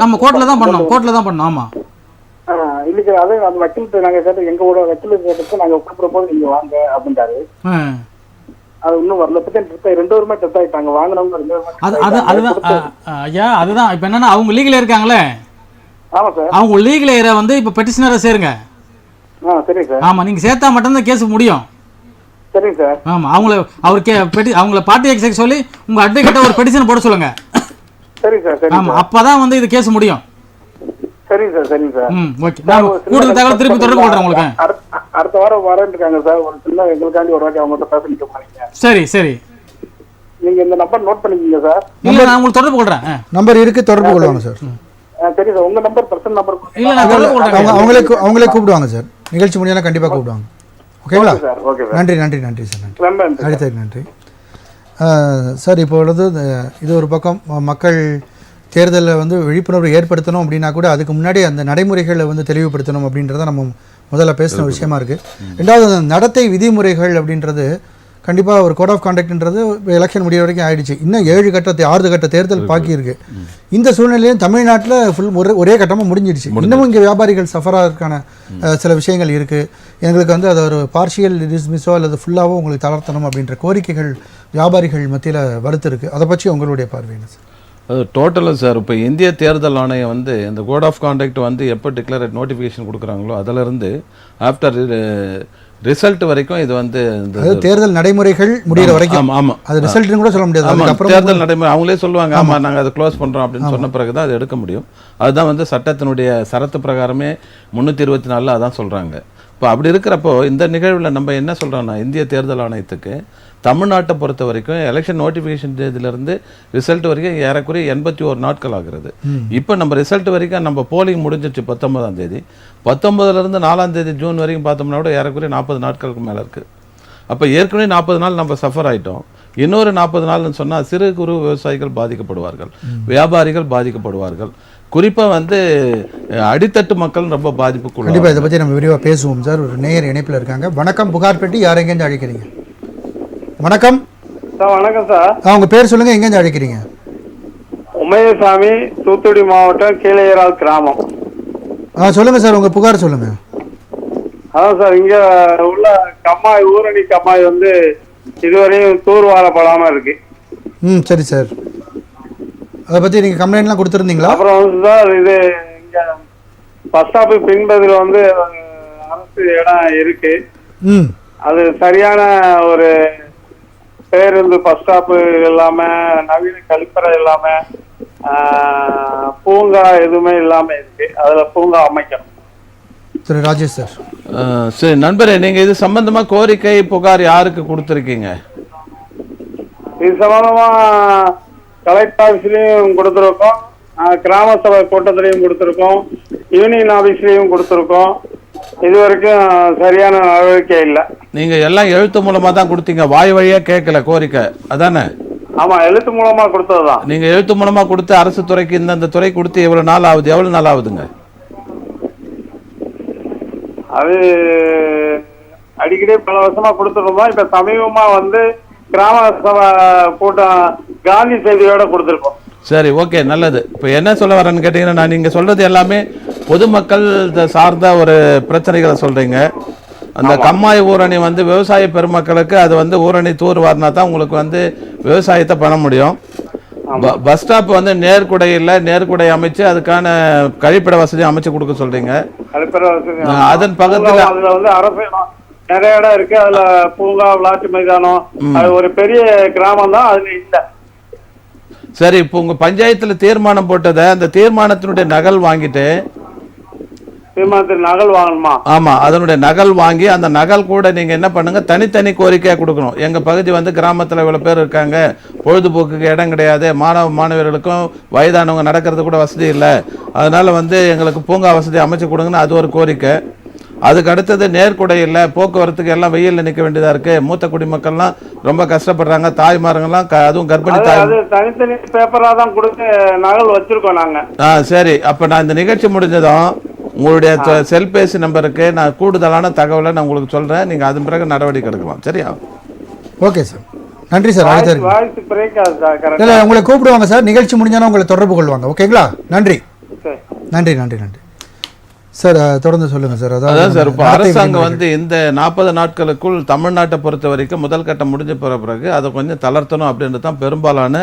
நம்ம கோர்ட்டில் தான் பண்ணோம். ஆமாம். இல்லைங்க, அதே அந்த வக்கீல்கிட்ட நாங்கள் கேட்டு எங்களோட வக்கீல் கேட்டு நாங்கள் கூப்பிட போது நீங்கள் வாங்க அப்படின்ட்டாரு. அது இன்னும் வரல. பற்றி 2 பேருமே டெஸ்ட் ஆகிட்டாங்க. வாங்கினவங்க 2 பேருமே. அதுதான் ஐயா, அதுதான் இப்போ என்னன்னா அவங்க லீகல் இருக்காங்களே. ஆமாம் சார். அவங்க லீகல் ஏரியா வந்து இப்போ பெட்டிஷனரை சேருங்க. சரி சார். ஆமாம், நீங்கள் சேர்த்தா மட்டும்தான் கேஸ் முடியும். சரிங்க சார். ஆமாம், அவங்கள பார்ட்டி சேர்க்க சொல்லி உங்கள் அட்வொகேட்டை ஒரு பெட்டிஷன் போட சொல்லுங்க. சரி சார். சரி. ஆமாம், அப்போ தான் வந்து இது கேஸ் முடியும். சரிங்க சார். சரிங்க சார். ஓகே, நான் கூடுதல் தகவல் திருப்பி தொடர்பு கொள்கிறேன் உங்களுக்கு. அடுத்த வாரம் வரேன்னு இருக்காங்க சார். ஒரு சின்ன எங்களுக்காண்டி ஒரு வாட்டி அவங்கள்ட்ட பேசிட்டு போனீங்க. சரி சரி. நீங்க இந்த நம்பர் நோட் பண்ணிக்கீங்க சார். இல்லை, நான் உங்களுக்கு தொடர்பு கொள்கிறேன். நம்பர் இருக்கு, தொடர்பு கொள்வாங்க சார். சரி சார். உங்க நம்பர் பர்சனல் நம்பர் இல்லை, நான் தொடர்பு கொள்கிறேன். அவங்களே கூப்பிடுவாங்க சார். நிகழ்ச்சி முடிஞ்சாலும் கண்டிப்பாக கூப்பிடுவாங்க. ஓகேங்களா? சார். Okay sir. நன்றி நன்றி நன்றி சார். நன்றி. அடுத்தது நன்றி சார். இப்பொழுது இது ஒரு பக்கம் மக்கள் தேர்தலில் வந்து விழிப்புணர்வு ஏற்படுத்தணும் அப்படின்னா கூட அதுக்கு முன்னாடி அந்த நடைமுறைகளை வந்து தெளிவுபடுத்தணும் அப்படின்றத நம்ம முதல்ல பேசின விஷயமா இருக்குது. ரெண்டாவது நடத்தை விதிமுறைகள் அப்படின்றது கண்டிப்பாக ஒரு கோட் ஆஃப் கான்டக்ட்ன்றது எலெக்ஷன் முடிய வரைக்கும் ஆயிடுச்சு. இன்னும் 6 கட்ட தேர்தல் பாக்கி இருக்கு. இந்த சூழ்நிலையும் தமிழ்நாட்டில் ஒரே கட்டமாக முடிஞ்சிடுச்சு. இன்னமும் இங்கே வியாபாரிகள் சஃபராகிறதுக்கான சில விஷயங்கள் இருக்குது. எங்களுக்கு வந்து அதை ஒரு பார்ஷியல் டிஸ்மிஸோ அல்லது ஃபுல்லாகவோ உங்களுக்கு தளர்த்தணும் அப்படின்ற கோரிக்கைகள் வியாபாரிகள் மத்தியில் வலுத்து இருக்குது. அதை பற்றி உங்களுடைய பார்வை என்ன சார்? அது டோட்டலாக சார். இப்போ இந்திய தேர்தல் ஆணையம் வந்து இந்த கோட் ஆஃப் கான்டக்ட் வந்து எப்போ டிக்ளரேட் நோட்டிஃபிகேஷன் கொடுக்குறாங்களோ அதிலிருந்து ஆஃப்டர் ரிசல்ட் வரைக்கும் இது வந்து தேர்தல் நடைமுறைகள் முடிகிற வரைக்கும். ஆமாம், அது ரிசல்ட்னு கூட சொல்ல முடியாது. தேர்தல் நடைமுறை அவங்களே சொல்லுவாங்க, ஆமாம் நாங்கள் அதை க்ளோஸ் பண்ணுறோம் அப்படின்னு சொன்ன பிறகு தான் அது எடுக்க முடியும். அதுதான் வந்து சட்டத்தினுடைய சரத்து பிரகாரமே 324 அதான் சொல்கிறாங்க. இப்போ அப்படி இருக்கிறப்போ இந்த நிகழ்வில் நம்ம என்ன சொல்கிறோம்னா, இந்திய தேர்தல் ஆணையத்துக்கு தமிழ்நாட்டை பொறுத்த வரைக்கும் எலெக்ஷன் நோட்டிஃபிகேஷன் தேதியிலிருந்து ரிசல்ட் வரைக்கும் ஏறக்குறைய 81 நாட்கள் ஆகிறது. இப்போ நம்ம ரிசல்ட் வரைக்கும் நம்ம போலிங் முடிஞ்சிருச்சு 19ஆம் தேதி. 19லேருந்து 4ஆம் தேதி ஜூன் வரைக்கும் பார்த்தோம்னா கூட ஏறக்குறைய 40 நாட்களுக்கு மேலே இருக்குது. அப்போ ஏற்கனவே 40 நாள் நம்ம சஃபர் ஆகிட்டோம். இன்னொரு 40 நாள்னு சொன்னால் சிறு குறு விவசாயிகள் பாதிக்கப்படுவார்கள், வியாபாரிகள் பாதிக்கப்படுவார்கள். குறிப்பாக வந்து அடித்தட்டு மக்கள் ரொம்ப பாதிப்புக்குள்ள. கண்டிப்பாக இதை பற்றி நம்ம விரிவாக பேசுவோம் சார். ஒரு நேயர் இணைப்பில் இருக்காங்க. வணக்கம், புகார் பெட்டி. யார் எங்கேருந்து அழைக்கிறீங்க? வணக்கம் சார். வணக்கம் சார். உங்கள் பேர் சொல்லுங்கள், எங்கேருந்து அழைக்கிறீங்க? உமையசாமி, தூத்துக்குடி மாவட்டம் கீழையரால் கிராமம். சொல்லுங்கள் சார், உங்கள் புகார் சொல்லுங்கள். அதான் சார், இங்கே உள்ள கம்மாய் ஊரணி கம்மாய் வந்து இதுவரையும் தூர்வாரப்படாமல் இருக்கு. சரி சார். அதை பற்றி நீங்கள் கம்ப்ளைண்ட்லாம் கொடுத்துருந்தீங்களா? அப்புறம் வந்து சார், இது இங்கே பஸ் ஸ்டாப்பு பின்பதில் வந்து அரசு இடம் இருக்கு. அது சரியான ஒரு பேருந்து பஸ் ஸ்டாப்பு இல்லாம, நவீன கழிப்பறை இல்லாம, பூங்கா எதுவுமே இல்லாம இருக்கு. அதுல பூங்கா அமைக்கணும். திரு ராஜேஷ் சார். சரி நண்பரே, நீங்க இது சம்பந்தமா கோரிக்கை புகார் யாருக்கு கொடுத்துருக்கீங்க? இது சம்பந்தமா கலெக்டர் ஆஃபீஸ்லயும் கொடுத்துருக்கோம், கிராம சபை கூட்டத்திலையும் கொடுத்துருக்கோம், யூனியன் ஆஃபீஸ்லயும் கொடுத்துருக்கோம். இது வரைக்கும் சரியான நடவடிக்கை இல்லை. நீங்க எல்லாம் எழுத்து மூலமா தான் கொடுத்தீங்க, வாய் வழியா கேட்கல கோரிக்கை, அதானே? ஆமா, எழுத்து மூலமா கொடுத்ததுதான். நீங்க எழுத்து மூலமா கொடுத்து அரசு துறைக்கு இந்த துறை கொடுத்து எவ்வளவு நாள் ஆகுது? எவ்வளவு நாள் ஆகுதுங்க? அது அடிக்கடி பல வருஷமா கொடுத்துருக்கோம். இப்ப சமீபமா வந்து கிராம சபை கூட்டம் காந்தி செய்தியோட கொடுத்துருக்கோம். சரி, ஓகே, நல்லது. இப்போ என்ன சொல்ல வரேன்னு கேட்டீங்கன்னா, நான் நீங்க சொல்றது எல்லாமே பொதுமக்கள் சார்ந்த ஒரு பிரச்சனைகளை சொல்றீங்க. அந்த கம்மாய் ஊரணி வந்து விவசாய பெருமக்களுக்கு அது வந்து ஊரணி தூர்வாரினா தான் உங்களுக்கு வந்து விவசாயத்தை பண்ண முடியும். பஸ் ஸ்டாப் வந்து நேர்குடை அமைச்சு அதுக்கான கழிப்பிட வசதி அமைச்சு கொடுக்க சொல்றீங்க. அதன் பக்கத்துல அதுல வந்து அரசு நிறைய இடம் இருக்கு, அதுல பூங்கா, விளையாட்டு மைதானம், அது ஒரு பெரிய கிராமம் தான், அதுல இல்ல. சரி, இப்போ உங்க பஞ்சாயத்துல தீர்மானம் போட்டதை அந்த தீர்மானத்தினுடைய நகல் வாங்கிட்டு தீர்மானத்தின் நகல் வாங்கணுமா? ஆமா, அதனுடைய நகல் வாங்கி அந்த நகல் கூட நீங்க என்ன பண்ணுங்க, தனித்தனி கோரிக்கையா கொடுக்கணும். எங்க பகுதி வந்து கிராமத்துல இவ்வளவு பேர் இருக்காங்க, பொழுதுபோக்குக்கு இடம் கிடையாது, மாணவர்களுக்கும் வயதானவங்க நடக்கிறது கூட வசதி இல்லை, அதனால வந்து எங்களுக்கு பூங்கா வசதி அமைச்சு கொடுங்கன்னு அது ஒரு கோரிக்கை. அதுக்கு அடுத்தது நேர்குடை இல்லை, போக்குவரத்துக்கு எல்லாம் வெயிலில் நிற்க வேண்டியதா இருக்கு, மூத்த குடிமக்கள்லாம் ரொம்ப கஷ்டப்படுறாங்க, தாய்மார்கள்லாம் அதுவும் கர்ப்பிணி தாய். தனித்தனி பேப்பரா தான் கொடுத்து நகல் வச்சிருக்கோம் நாங்க. சரி, அப்ப நான் இந்த நிகழ்ச்சி முடிஞ்சதும் உங்களுடைய செல்பேசி நம்பருக்கு நான் கூடுதலான தகவலை நான் உங்களுக்கு சொல்றேன், நீங்க அதன் பிறகு நடவடிக்கை எடுக்கலாம். சரியா? ஓகே சார், நன்றி சார். இல்லை, உங்களை கூப்பிடுவாங்க சார், நிகழ்ச்சி முடிஞ்சாலும் உங்களை தொடர்பு கொள்வாங்க. ஓகேங்களா? நன்றி நன்றி நன்றி நன்றி சார். தொடர்ந்து சொல்லுங்க சார். அதான் சார், இப்போ அரசாங்கம் வந்து இந்த 40 நாட்களுக்குள் தமிழ்நாட்டை பொறுத்த வரைக்கும் முதல் கட்டம் முடிஞ்ச பிறகு அதை கொஞ்சம் தளர்த்தணும் அப்படின்றது தான் பெரும்பாலான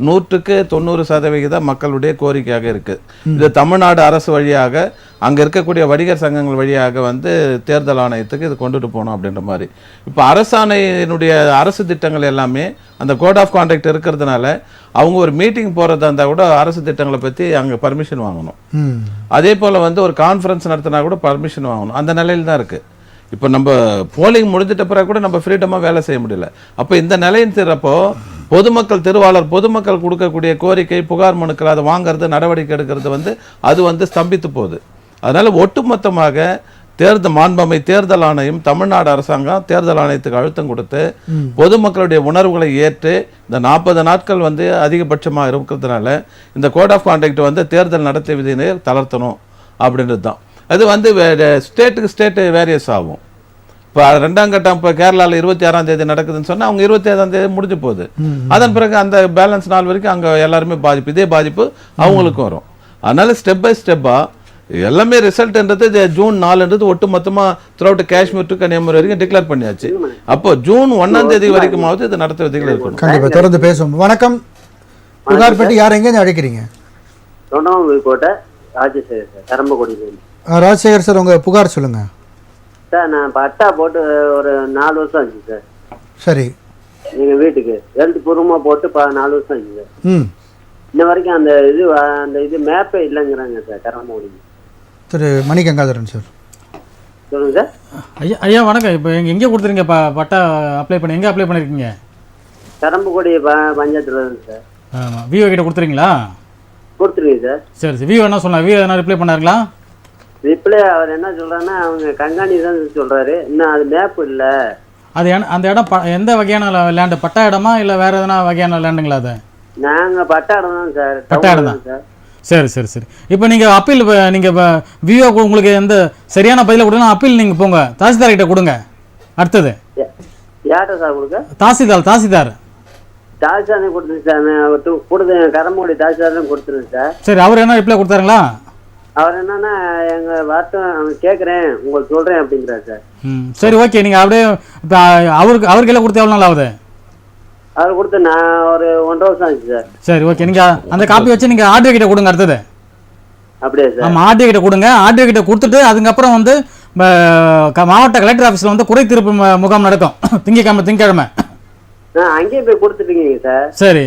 100% மக்களுடைய கோரிக்கையாக இருக்கு. இது தமிழ்நாடு அரசு வழியாக அங்க இருக்கக்கூடிய வணிகர் சங்கங்கள் வழியாக வந்து தேர்தல் ஆணையத்துக்கு இது கொண்டுட்டு போகணும் அப்படின்ற மாதிரி. இப்போ அரசாணையினுடைய அரசு திட்டங்கள் எல்லாமே அந்த கோட் ஆஃப் கான்டக்ட் இருக்கிறதுனால அவங்க ஒரு மீட்டிங் போறதா இருந்தா கூட அரசு திட்டங்களை பத்தி அங்க பர்மிஷன் வாங்கணும். அதே போல வந்து ஒரு கான்ஃபரன்ஸ் நடத்தினா கூட பர்மிஷன் வாங்கணும். அந்த நிலையில் தான் இருக்கு. இப்போ நம்ம போலிங் முடிஞ்சிட்ட பிறகு கூட நம்ம ஃப்ரீடமாக வேலை செய்ய முடியல. அப்போ இந்த நிலையின் தீர்றப்போ பொதுமக்கள் திருவாளர் பொதுமக்கள் கொடுக்கக்கூடிய கோரிக்கை புகார் மனுக்கள் அதை வாங்குறது நடவடிக்கை எடுக்கிறது வந்து அது வந்து ஸ்தம்பித்து போகுது. அதனால ஒட்டுமொத்தமாக மாண்புமை தேர்தல் ஆணையம் தமிழ்நாடு அரசாங்கம் தேர்தல் ஆணையத்துக்கு அழுத்தம் கொடுத்து பொதுமக்களுடைய உணர்வுகளை ஏற்று இந்த 40 நாட்கள் வந்து அதிகபட்சமாக இருக்கிறதுனால இந்த கோட் ஆஃப் கான்டக்ட் வந்து தேர்தல் நடத்தை விதியினை தளர்த்தணும் அப்படின்றது தான். அது வந்து ஸ்டேட்டுக்கு ஸ்டேட்டு வேரியஸ் ஆகும். இப்போ 2ஆம் கட்டம் இப்போ கேரளாவில் 26ஆம் தேதி நடக்குதுன்னு சொன்னால் அவங்க 27ஆம் தேதி முடிஞ்சு போகுது. அதன் பிறகு அந்த பேலன்ஸ் நாள் வரைக்கும் அங்கே எல்லாருமே பாதிப்பு, இதே பாதிப்பு அவங்களுக்கும் வரும். அதனால ஸ்டெப் பை ஸ்டெப்பாக எல்லாமே ரிசல்ட்ன்றது ஜூன் 4 ஒட்டு மொத்தமாக த்ரூஅவுட் காஷ்மீர் டு கன்னியாகுமரி வரைக்கும் டிக்ளேர் பண்ணியாச்சு. அப்போ ஜூன் 1ஆம் தேதி வரைக்குமாவது இது நடத்த விதிகள் இருக்கணும். கண்டிப்பாக தொடர்ந்து பேசுவோம். வணக்கம், புகார் பெட்டி யார் எங்கேருந்து அழைக்கிறீங்க? ராஜசேகர் சார், உங்க புகார் சொல்லுங்க சார். நான் பட்டா போட்டு ஒரு 4 வருஷம் ஆச்சு சார். சரி. எங்க வீட்டுக்கு எழுத்துப்பூர்வமா போட்டு 4 வருஷம் ஆச்சு சார். இன்ன வரைக்கும் அந்த இது மேப்பே இல்லைங்கிறாங்க சார். கரம்பக்குடி திரு மணிகங்காதரன் சார். சொல்லுங்க சார். ஐயா வணக்கம். இப்போ எங்கே கொடுத்துருங்க பட்டா அப்ளை பண்ணி எங்கே அப்ளை பண்ணியிருக்கீங்க? கரம்பக்குடி பஞ்சாயத்துல சார். ஆமாம், விஓ கிட்ட கொடுத்துறீங்களா? கொடுத்துருங்க சார். சரி சரி. விஓ என்ன சொன்னா? விஓ என்ன ரிப்ளை பண்ணாருங்களா? ரிப்ளை அவர் என்ன சொல்றாருன்னா அவங்க கண்காணி தான் சொல்றாரு, இன்னும் அது மேப் இல்ல. அது அந்த இடம் எந்த வகையான லேண்டு? பட்டா இடமா இல்லை வேற எதனா வகையான லேண்டுங்களா? அது நாங்க பட்டா இடம் தான் சார். பட்டா இடம் தான் சார். சரி சரி சரி. இப்போ நீங்கள் அப்பீல் நீங்கள் விஓ உங்களுக்கு எந்த சரியான பதிலை கொடுங்க, அப்பீல் நீங்கள் போங்க தாசில்தார் கிட்ட கொடுங்க. அடுத்தது யார்கிட்ட சார் கொடுங்க? தாசில்தார் தாசில்தார் கொடுத்துருங்க சார். கொடுத்து கரம்பக்குடி தாசில்தார் கொடுத்துருங்க சார். சரி, அவர் என்ன ரிப்ளை கொடுத்தாருங்களா? அவர் என்னன்னா எங்க வார்த்தை கேட்குறேன் உங்களுக்கு சொல்றேன் அப்படிங்கிறார் சார். சரி, ஓகே. நீங்கள் அப்படியே இப்போ அவருக்கு எல்லாம் கொடுத்து எவ்வளோ நாள் ஆகுது? அவர் கொடுத்து நான் ஒரு 1.5 வருஷம் ஆச்சு சார். சரி, ஓகே. நீங்கள் அந்த காப்பி வச்சு நீங்கள் ஆர்டிஓ கிட்ட கொடுங்க. அடுத்தது அப்படியே சார். ஆமாம், ஆர்டிஓ கிட்ட கொடுங்க. ஆர்டிஓ கிட்ட கொடுத்துட்டு அதுக்கப்புறம் வந்து மாவட்ட கலெக்டர் ஆஃபீஸில் வந்து குறை தீர்ப்பு முகாம் நடக்கும் திங்கக்கிழமை. அங்கேயே போய் கொடுத்துட்டீங்க சார். சரி,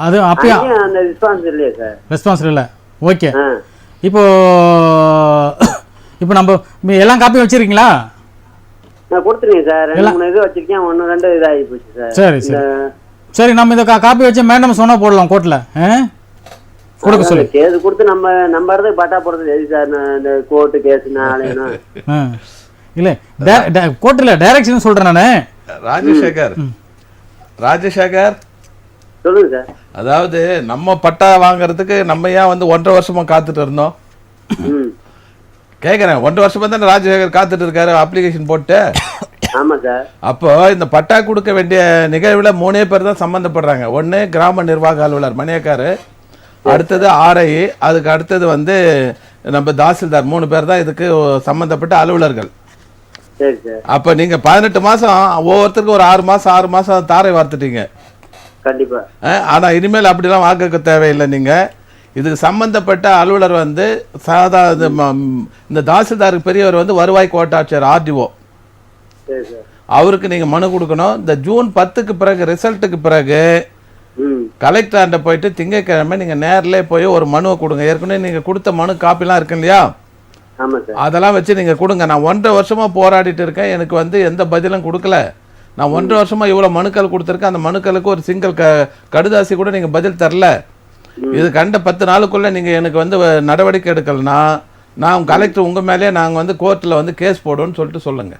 அது அப்பயே அந்த ரெஸ்பான்ஸ் இல்லையா சார்? ரெஸ்பான்ஸ் இல்லை. ஓகே. இப்போ நம்ம எல்லாம் காப்பி வச்சிருக்கீங்களா? நான் கொடுத்துருக்கேன் சார். 2-3 இது வச்சிருக்கேன். 1-2 இதாகி போச்சு சார். சரி சரி சரி, நம்ம இந்த காப்பி வச்சு மேடம் சொன்னா போடலாம் கோர்ட்டில் கொடுக்க சொல்லி. கேஸ் கொடுத்து நம்ம இடத்துக்கு பட்டா போடுறது எது சார்? இந்த கோர்ட்டு கேஸ் நாளைனா இல்லை கோர்ட்டில் டைரக்ஷன் சொல்கிறேன் நான். ராஜசேகர் சொல்லுங்க சார். அதாவது நம்ம பட்டா வாங்குறதுக்கு நம்ம ஏன் வந்து 1.5 வருஷமா காத்துட்டு இருந்தோம் கேட்குறேன். 1.5 வருஷமா தானே ராஜசேகர் காத்துட்டு இருக்காரு அப்ளிகேஷன் போட்டு. ஆமா சார். அப்போ இந்த பட்டா கொடுக்க வேண்டிய நிகழ்வுல 3 பேர் தான் சம்பந்தப்படுறாங்க. ஒன்று கிராம நிர்வாக அலுவலர் மணியக்காரு, அடுத்தது ஆர்ஐ, அதுக்கு அடுத்தது வந்து நம்ம தாசில்தார். 3 பேர் தான் இதுக்கு சம்பந்தப்பட்ட அலுவலர்கள். சரி சார். அப்போ நீங்க 18 மாசம் ஒவ்வொருத்தருக்கும் ஒரு 6 மாசம் தாரை வார்த்துட்டீங்க. கண்டிப்பா. ஆனா இனிமேல் அப்படிலாம் வாக்க தேவையில்லை. நீங்க இதுக்கு சம்பந்தப்பட்ட அலுவலர் வந்து இந்த தாசில்தாருக்கு பெரியவர் வந்து வருவாய் கோட்டாட்சியர் ஆர்டிஓ. சரி சார். அவருக்கு நீங்க மனு கொடுக்கணும். இந்த ஜூன் 10க்கு பிறகு ரிசல்ட்டுக்கு பிறகு கலெக்டர்கிட்ட போயிட்டு திங்கட்கிழமை நீங்க நேரிலே போய் ஒரு மனுவை கொடுங்க. ஏற்கனவே நீங்க கொடுத்த மனு காப்பிலாம் இருக்கு இல்லையா, அதெல்லாம் வச்சு நீங்க கொடுங்க. நான் 1.5 வருஷமா போராடிட்டு இருக்கேன், எனக்கு வந்து எந்த பதிலும் கொடுக்கல. நான் 1.5 வருஷமா இவ்வளவு மனுக்கள் கொடுத்துருக்கேன், அந்த மனுக்களுக்கு ஒரு சிங்கிள் கடுதாசி கூட நீங்க பதில் தரல. இது கண்ட 10 நாளுக்குள்ள நீங்க எனக்கு வந்து நடவடிக்கை எடுக்கலன்னா நான் கலெக்டர் உங்க மேலேயே நாங்க வந்து கோர்ட்ல வந்து கேஸ் போடுவோம்னு சொல்லிட்டு சொல்லுங்க.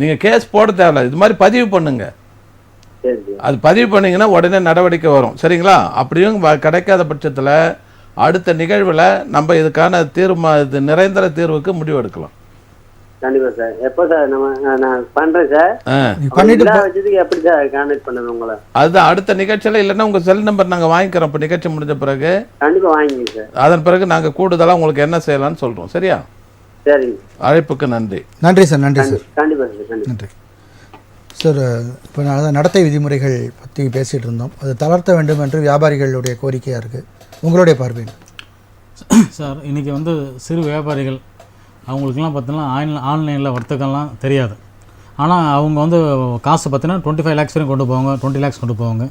நீங்க கேஸ் போட தேவையில்ல, இது மாதிரி பதிவு பண்ணுங்க. அது பதிவு பண்ணீங்கன்னா உடனே நடவடிக்கை வரும். சரிங்களா? அப்படியும் கிடைக்காத பட்சத்துல அடுத்த நிகழ்வுல நம்ம இதுக்கான நிரந்தர தீர்வுக்கு முடிவு எடுக்கலாம். கண்டிப்பா சார். எப்போ சார் நான் பண்றேன் சார். எப்படி சார் கான்டாக்ட் பண்ணணும் உங்களை? அதுதான் அடுத்த நிகழ்ச்சியில, இல்லைன்னா உங்க செல் நம்பர் நாங்க வாங்கிக்கிறோம். இப்போ நிகழ்ச்சி முடிஞ்ச பிறகு கண்டிப்பா வாங்கிங்க சார். அதன் பிறகு நாங்க கூடுதலா உங்களுக்கு என்ன செய்யலாம்னு சொல்றோம். சரியா? சரிங்க. அழைப்புக்கு நன்றி. நன்றி சார். நன்றி சார். கண்டிப்பா சார். நன்றி சார். இப்போ நான் நடத்தை விதிமுறைகள் பற்றி பேசிகிட்டு இருந்தோம். அது தளர்த்த வேண்டும் என்று வியாபாரிகளுடைய கோரிக்கையாக இருக்குது. உங்களுடைய பார்வை சார்? இன்றைக்கி வந்து சிறு வியாபாரிகள் அவங்களுக்குலாம் பார்த்தீங்கன்னா ஆன்லைனில் வர்த்தகம்லாம் தெரியாது. ஆனால் அவங்க வந்து காசு பார்த்தீங்கன்னா 25 lakhs வரைக்கும் கொண்டு போவாங்க, 20 lakhs கொண்டு போவாங்க.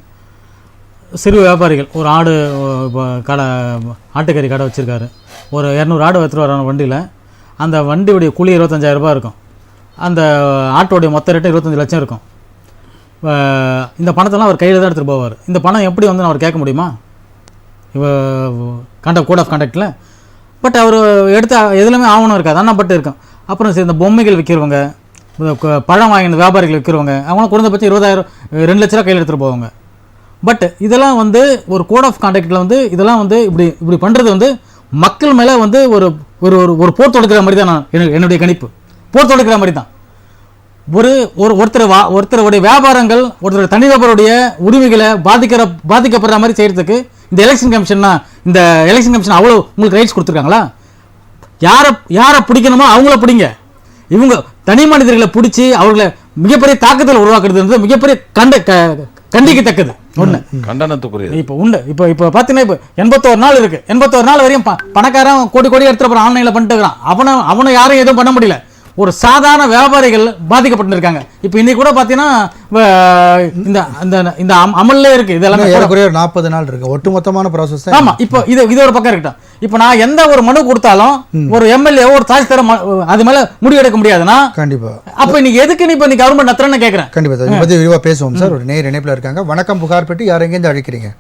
சிறு வியாபாரிகள் ஒரு ஆடு கடை, ஆட்டுக்கறி கடை வச்சுருக்காரு, ஒரு 200 ஆடு எடுத்துகிட்டு வரான வண்டியில். அந்த வண்டியுடைய கூலி 25,000 ரூபாய் இருக்கும். அந்த ஆட்டோடைய மொத்த ரேட்டு 25 லட்சம் இருக்கும். இந்த பணத்தெல்லாம் அவர் கையில் தான் எடுத்துகிட்டு போவார். இந்த பணம் எப்படி வந்து அவர் கேட்க முடியுமா கோட் ஆஃப் கான்டாக்டில்? பட் அவர் எடுத்து எதுலையுமே ஆவணம் இருக்காது, ஆனால் பட்டு இருக்கும். அப்புறம் சரி, இந்த பொம்மைகள் விற்கிறவங்க, பழம் வாங்கின வியாபாரிகள் விற்கிறவங்க, அவங்களாம் குறைந்தபட்சம் 20,000 2 லட்ச ரூபா கையில் எடுத்துகிட்டு போவாங்க. பட் இதெல்லாம் வந்து ஒரு கோட் ஆஃப் கான்டாக்டில் வந்து இதெல்லாம் வந்து இப்படி பண்ணுறது வந்து மக்கள் மேலே வந்து ஒரு ஒரு ஒரு போர் தொடுக்கிற மாதிரி தான். என்னுடைய கணிப்பு போர் தொடுக்கிற மாதிரி தான். ஒருத்தருடைய வியாபாரங்கள், ஒருத்தருடைய தனிநபருடைய உரிமைகளை பாதிக்கப்படுற மாதிரி செய்யறதுக்கு இந்த எலெக்ஷன் கமிஷன் அவ்வளோ உங்களுக்கு ரைட்ஸ் கொடுத்துருக்காங்களா? யாரை பிடிக்கணுமோ அவங்கள பிடிங்க. இவங்க தனி மனிதர்களை பிடிச்சி அவர்களை மிகப்பெரிய தாக்கத்தில் உருவாக்குறது மிகப்பெரிய கண்டிக்கத்தக்கது ஒன்று, கண்டனத்துக்குரிய. இப்போ உண்டு. இப்போ பார்த்தீங்கன்னா இப்போ 81 நாள் இருக்கு. 81 நாள் வரையும் பணக்காரன் கோடி எடுத்துட்டு போகிறான், ஆன்லைனில் பண்ணிட்டு இருக்கிறான். அவனை யாரும் எதுவும் பண்ண முடியல. ஒரு சாதாரண வியாபாரிகள் பாதிக்கப்பட்டிருக்காங்க. இப்போ இன்னைக்கு கூட பார்த்தீங்கன்னா இந்த அமல்ல இருக்கு. இதெல்லாம் 40 நாள் இருக்கு ஒட்டுமொத்தமான ப்ராசஸ். ஆமா. இப்போ இது ஒரு பக்கம் இருக்கட்டும். இப்போ நான் எந்த ஒரு மனு கொடுத்தாலும் ஒரு எம்எல்ஏ ஒரு தாசில்தார் அது மேல முடிவு எடுக்க முடியாதுன்னா கண்டிப்பா அப்ப இன்னைக்கு எதுக்கு நீ இப்ப கவர்மெண்ட் நத்துறன்னு கேட்கறேன். கண்டிப்பா சார், இதை பத்தி விரிவா பேசுவோம் சார். ஒரு நேர் இணைப்புல இருக்காங்க. வணக்கம், புகார் பெட்டி. யார் எங்கேருந்து அழைக்கிறீங்க?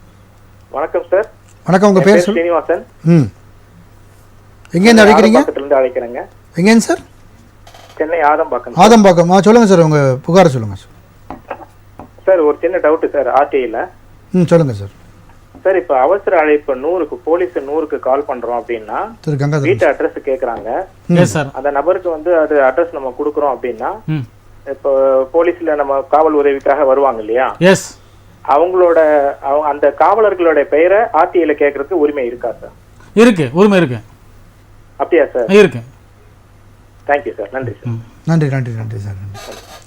வணக்கம் சார். வணக்கம், உங்க பேர் ஸ்ரீனிவாசன். எங்கேருந்து அழைக்கிறீங்க? அழைக்கிறேங்க. எங்கேருந்து சார்? சென்னை ஆதம்பாக்கம். ஆதம்பாக்கம். சொல்லுங்க சார், உங்க புகார் சொல்லுங்க சார். சார் ஒரு சின்ன டவுட் சார் ஆர்டிஐல. சொல்லுங்க சார். சார் இப்ப அவசர அழைப்பு 100க்கு போலீஸ் 100க்கு கால் பண்றோம் அப்படின்னா வீட்டு அட்ரஸ் கேக்குறாங்க. அந்த நபருக்கு வந்து அது அட்ரஸ் நம்ம கொடுக்குறோம் அப்படின்னா இப்போ போலீஸ்ல நம்ம காவல் உதவிக்காக வருவாங்க இல்லையா, அவங்களோட அந்த காவலர்களோட பெயரை ஆர்டிஐல கேட்கறதுக்கு உரிமை இருக்கா சார்? இருக்கு, உரிமை இருக்கு. அப்படியா சார்? இருக்கு. Thank you sir. நன்றி சார். நன்றி சார்.